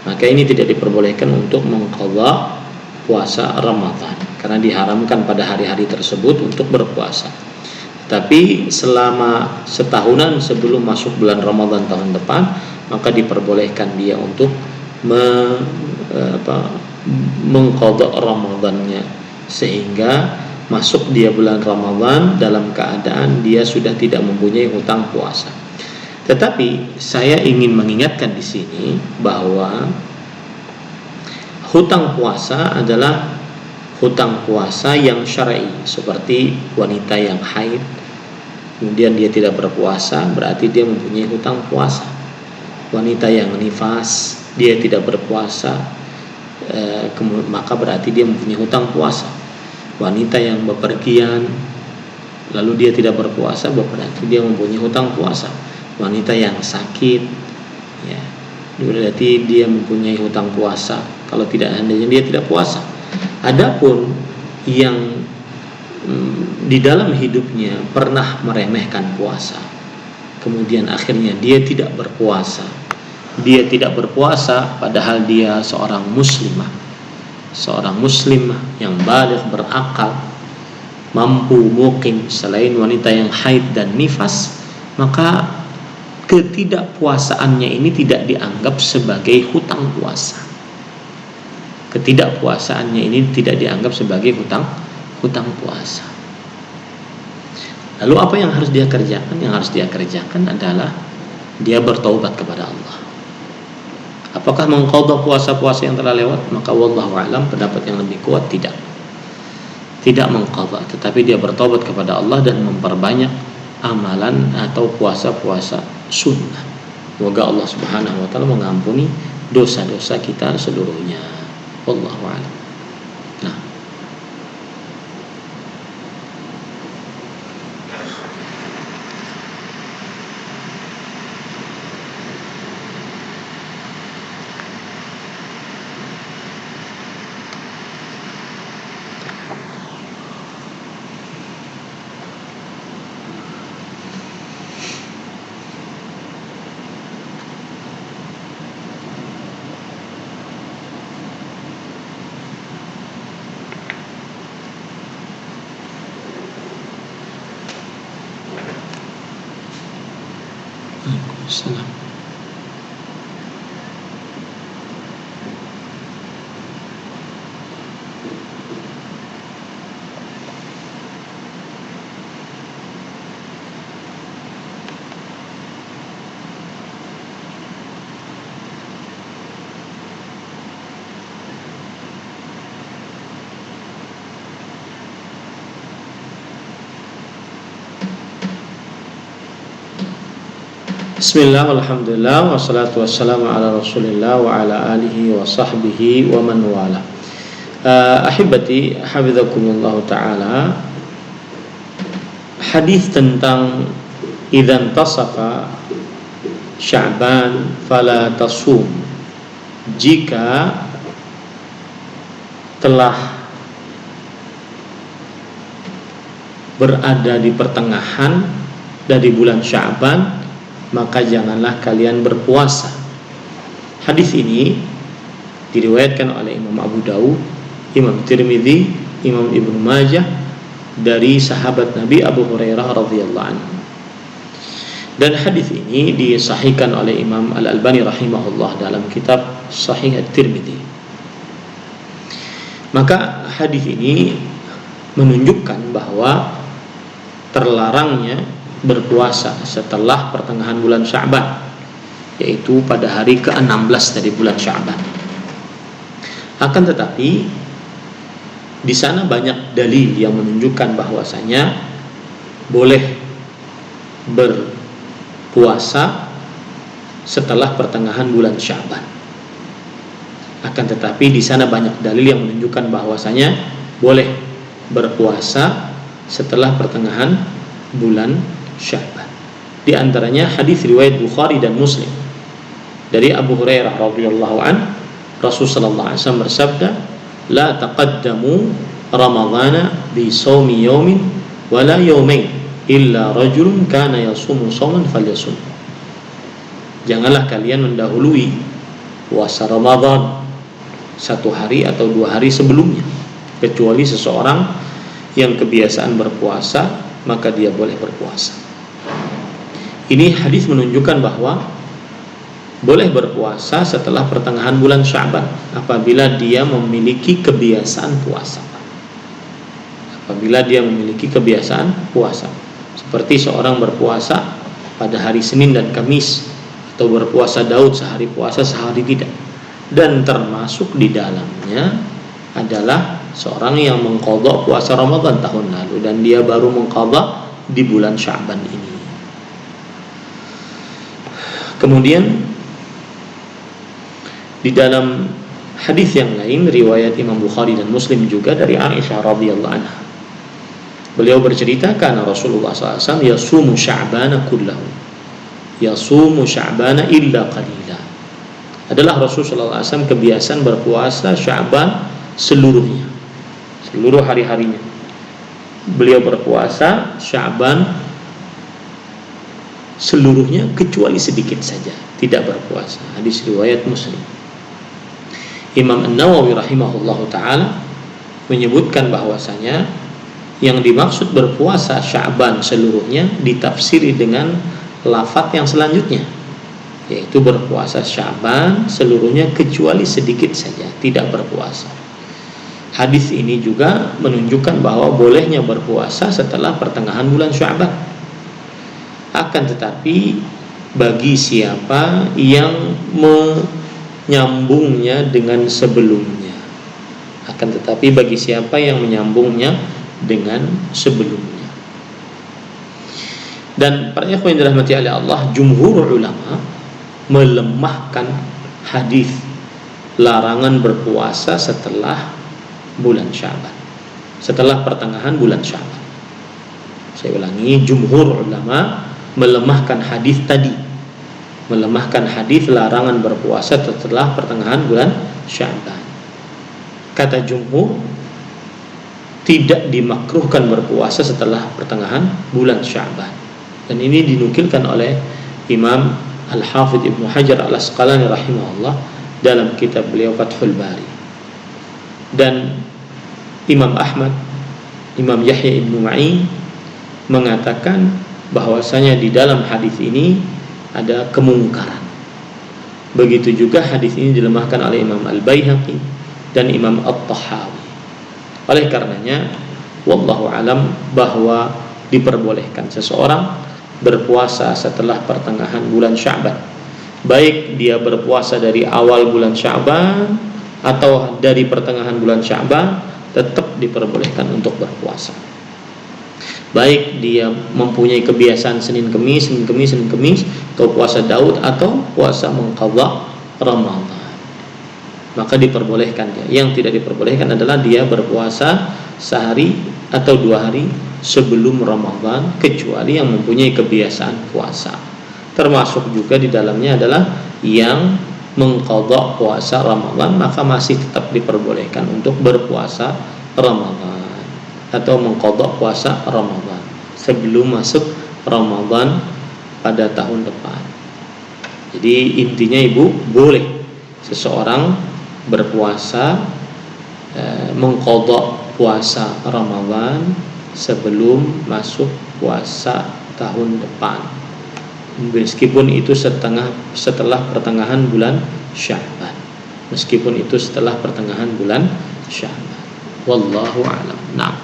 Maka ini tidak diperbolehkan untuk mengqadha puasa Ramadan karena diharamkan pada hari-hari tersebut untuk berpuasa. Tapi selama setahunan sebelum masuk bulan Ramadan tahun depan, maka diperbolehkan dia untuk mengqadha Ramadannya, sehingga masuk dia bulan Ramadan dalam keadaan dia sudah tidak mempunyai hutang puasa. Tetapi saya ingin mengingatkan di sini bahwa hutang puasa adalah hutang puasa yang syar'i, seperti wanita yang haid kemudian dia tidak berpuasa, berarti dia mempunyai hutang puasa. Wanita yang nifas, dia tidak berpuasa, maka berarti dia mempunyai hutang puasa. Wanita yang bepergian lalu dia tidak berpuasa, berarti dia mempunyai hutang puasa. Wanita yang sakit, ya, berarti dia mempunyai hutang puasa. Kalau tidak, hendaknya dia tidak puasa. Adapun yang di dalam hidupnya pernah meremehkan puasa, kemudian akhirnya dia tidak berpuasa. Dia tidak berpuasa padahal dia seorang muslimah, seorang muslimah yang baligh, berakal, mampu muqim selain wanita yang haid dan nifas, maka ketidakpuasaannya ini tidak dianggap sebagai hutang puasa. Ketidakpuasaannya ini tidak dianggap sebagai hutang puasa. Lalu apa yang harus dia kerjakan? Yang harus dia kerjakan adalah dia bertaubat kepada Allah. Apakah mengqadha puasa-puasa yang telah lewat? Maka wallahu a'lam, pendapat yang lebih kuat tidak mengqadha, tetapi dia bertaubat kepada Allah dan memperbanyak amalan atau puasa-puasa sunnah. Semoga Allah Subhanahu wa taala mengampuni dosa-dosa kita seluruhnya. Wallahu a'lam. Nah, Waalaikumsalam. Bismillah, walhamdulillah, wassalatu wassalamu ala rasulillah wa ala alihi wa sahbihi wa man wala. Ahibati, hafizakumullah ta'ala. Hadis tentang idzan tasafa Sya'ban fala tasum, jika telah berada di pertengahan dari bulan Sya'ban, maka janganlah kalian berpuasa. Hadis ini diriwayatkan oleh Imam Abu Dawud, Imam Tirmidzi, Imam Ibnu Majah dari sahabat Nabi Abu Hurairah radhiyallahu anhu. Dan hadis ini disahihkan oleh Imam Al-Albani rahimahullah dalam kitab Sahih At-Tirmidzi. Maka hadis ini menunjukkan bahwa terlarangnya berpuasa setelah pertengahan bulan Sya'ban, yaitu pada hari ke-16 dari bulan Sya'ban. Akan tetapi di sana banyak dalil yang menunjukkan bahwasanya boleh berpuasa setelah pertengahan bulan Sya'ban. Akan tetapi di sana banyak dalil yang menunjukkan bahwasanya boleh berpuasa setelah pertengahan bulan Sya'ban. Di antaranya hadis riwayat Bukhari dan Muslim dari Abu Hurairah radhiyallahu an, Rasulullah sallallahu alaihi wasallam bersabda, "La taqaddamu Ramadhana bi shaumi yaumin wala yaumain illa rajulun kana yasumu shauman falyasum." Janganlah kalian mendahului puasa Ramadan satu hari atau dua hari sebelumnya, kecuali seseorang yang kebiasaan berpuasa, maka dia boleh berpuasa. Ini hadis menunjukkan bahwa boleh berpuasa setelah pertengahan bulan Sya'ban apabila dia memiliki kebiasaan puasa. Apabila dia memiliki kebiasaan puasa, seperti seorang berpuasa pada hari Senin dan Kamis, atau berpuasa Daud sehari puasa sehari tidak. Dan termasuk di dalamnya adalah seorang yang mengqadha puasa Ramadan tahun lalu dan dia baru mengqadha di bulan Sya'ban ini. Kemudian di dalam hadis yang lain riwayat Imam Bukhari dan Muslim juga dari Aisyah radhiyallahu anha, beliau bercerita, karena Rasulullah SAW yasumu Sya'bana kullahu, yasumu Sya'bana illa qalila. Adalah Rasulullah SAW kebiasaan berpuasa Sya'ban seluruhnya, seluruh hari-harinya. Beliau berpuasa Sya'ban seluruhnya kecuali sedikit saja tidak berpuasa. Hadis riwayat Muslim. Imam An-Nawawi rahimahullahu taala menyebutkan bahwasanya yang dimaksud berpuasa Sya'ban seluruhnya ditafsiri dengan lafaz yang selanjutnya, yaitu berpuasa Sya'ban seluruhnya kecuali sedikit saja tidak berpuasa. Hadis ini juga menunjukkan bahwa bolehnya berpuasa setelah pertengahan bulan Sya'ban. Akan tetapi bagi siapa yang menyambungnya dengan sebelumnya, akan tetapi bagi siapa yang menyambungnya dengan sebelumnya. Dan para ikhwan yang dirahmati oleh Allah, jumhur ulama melemahkan hadis larangan berpuasa setelah bulan Sya'ban, setelah pertengahan bulan Sya'ban. Saya ulangi, jumhur ulama melemahkan hadis tadi, melemahkan hadis larangan berpuasa setelah pertengahan bulan Sya'ban. Kata jumhur, tidak dimakruhkan berpuasa setelah pertengahan bulan Sya'ban. Dan ini dinukilkan oleh Imam Al-Hafidh Ibnu Hajar Al-Asqalani rahimahullah dalam kitab beliau Fathul Bari. Dan Imam Ahmad, Imam Yahya Ibnu Ma'in mengatakan bahwasanya di dalam hadis ini ada kemungkaran. Begitu juga hadis ini dilemahkan oleh Imam Al-Baihaqi dan Imam At-Tahawi. Oleh karenanya, wallahu alam, bahwa diperbolehkan seseorang berpuasa setelah pertengahan bulan Sya'ban, baik dia berpuasa dari awal bulan Sya'ban atau dari pertengahan bulan Sya'ban, tetap diperbolehkan untuk berpuasa. Baik dia mempunyai kebiasaan Senin Kemis, atau puasa Daud, atau puasa mengqadha Ramadan, maka diperbolehkan dia. Yang tidak diperbolehkan adalah dia berpuasa sehari atau 2 hari sebelum Ramadan, kecuali yang mempunyai kebiasaan puasa. Termasuk juga di dalamnya adalah yang mengqadha puasa Ramadan, maka masih tetap diperbolehkan untuk berpuasa Ramadan atau mengqadha puasa Ramadan sebelum masuk Ramadan pada tahun depan. Jadi intinya Ibu, boleh seseorang berpuasa mengqadha puasa Ramadan sebelum masuk puasa tahun depan, meskipun itu setelah pertengahan bulan Sya'ban. Wallahu a'lam. Nah,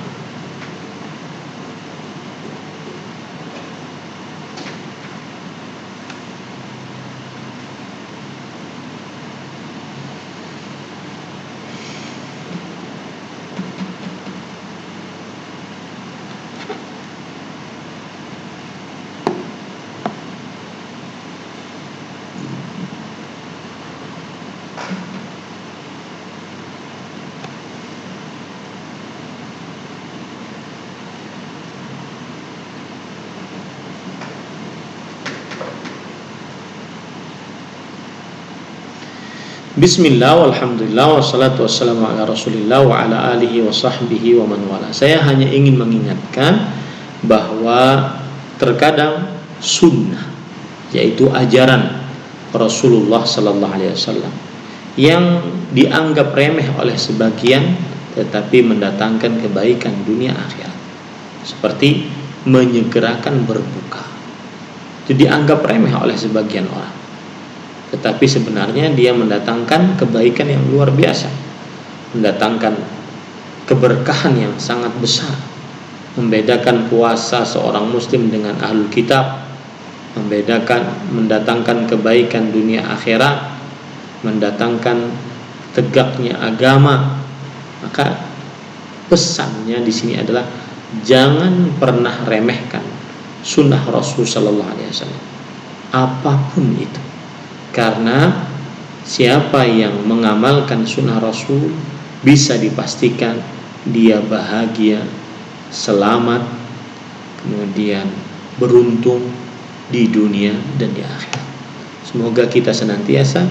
Bismillah, walhamdulillah, wassalatu wassalamu ala rasulillah wa ala alihi wa sahbihi wa man wala. Saya hanya ingin mengingatkan bahwa terkadang sunnah, yaitu ajaran Rasulullah sallallahu alaihi wasallam, yang dianggap remeh oleh sebagian tetapi mendatangkan kebaikan dunia akhirat, seperti menyegerakan berbuka. Itu dianggap remeh oleh sebagian orang, tetapi sebenarnya dia mendatangkan kebaikan yang luar biasa, mendatangkan keberkahan yang sangat besar, membedakan puasa seorang muslim dengan ahlul kitab, mendatangkan kebaikan dunia akhirat, mendatangkan tegaknya agama. Maka pesannya di sini adalah jangan pernah remehkan sunnah Rasul sallallahu alaihi wasallam apapun itu. Karena siapa yang mengamalkan sunnah Rasul bisa dipastikan dia bahagia, selamat, kemudian beruntung di dunia dan di akhirat. Semoga kita senantiasa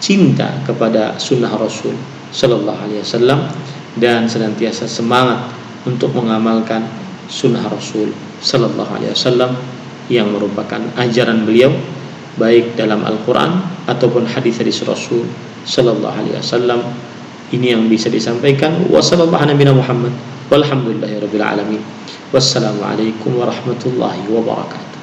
cinta kepada sunnah Rasul sallallahu alaihi wasallam dan senantiasa semangat untuk mengamalkan sunnah Rasul sallallahu alaihi wasallam yang merupakan ajaran beliau, baik dalam Al-Quran ataupun hadis-hadis Rasul sallallahu alaihi wasallam. Ini yang bisa disampaikan. Wa sallallahu ala nabiyina Muhammad walhamdulillahirabbil alamin. Wassalamualaikum warahmatullahi wabarakatuh.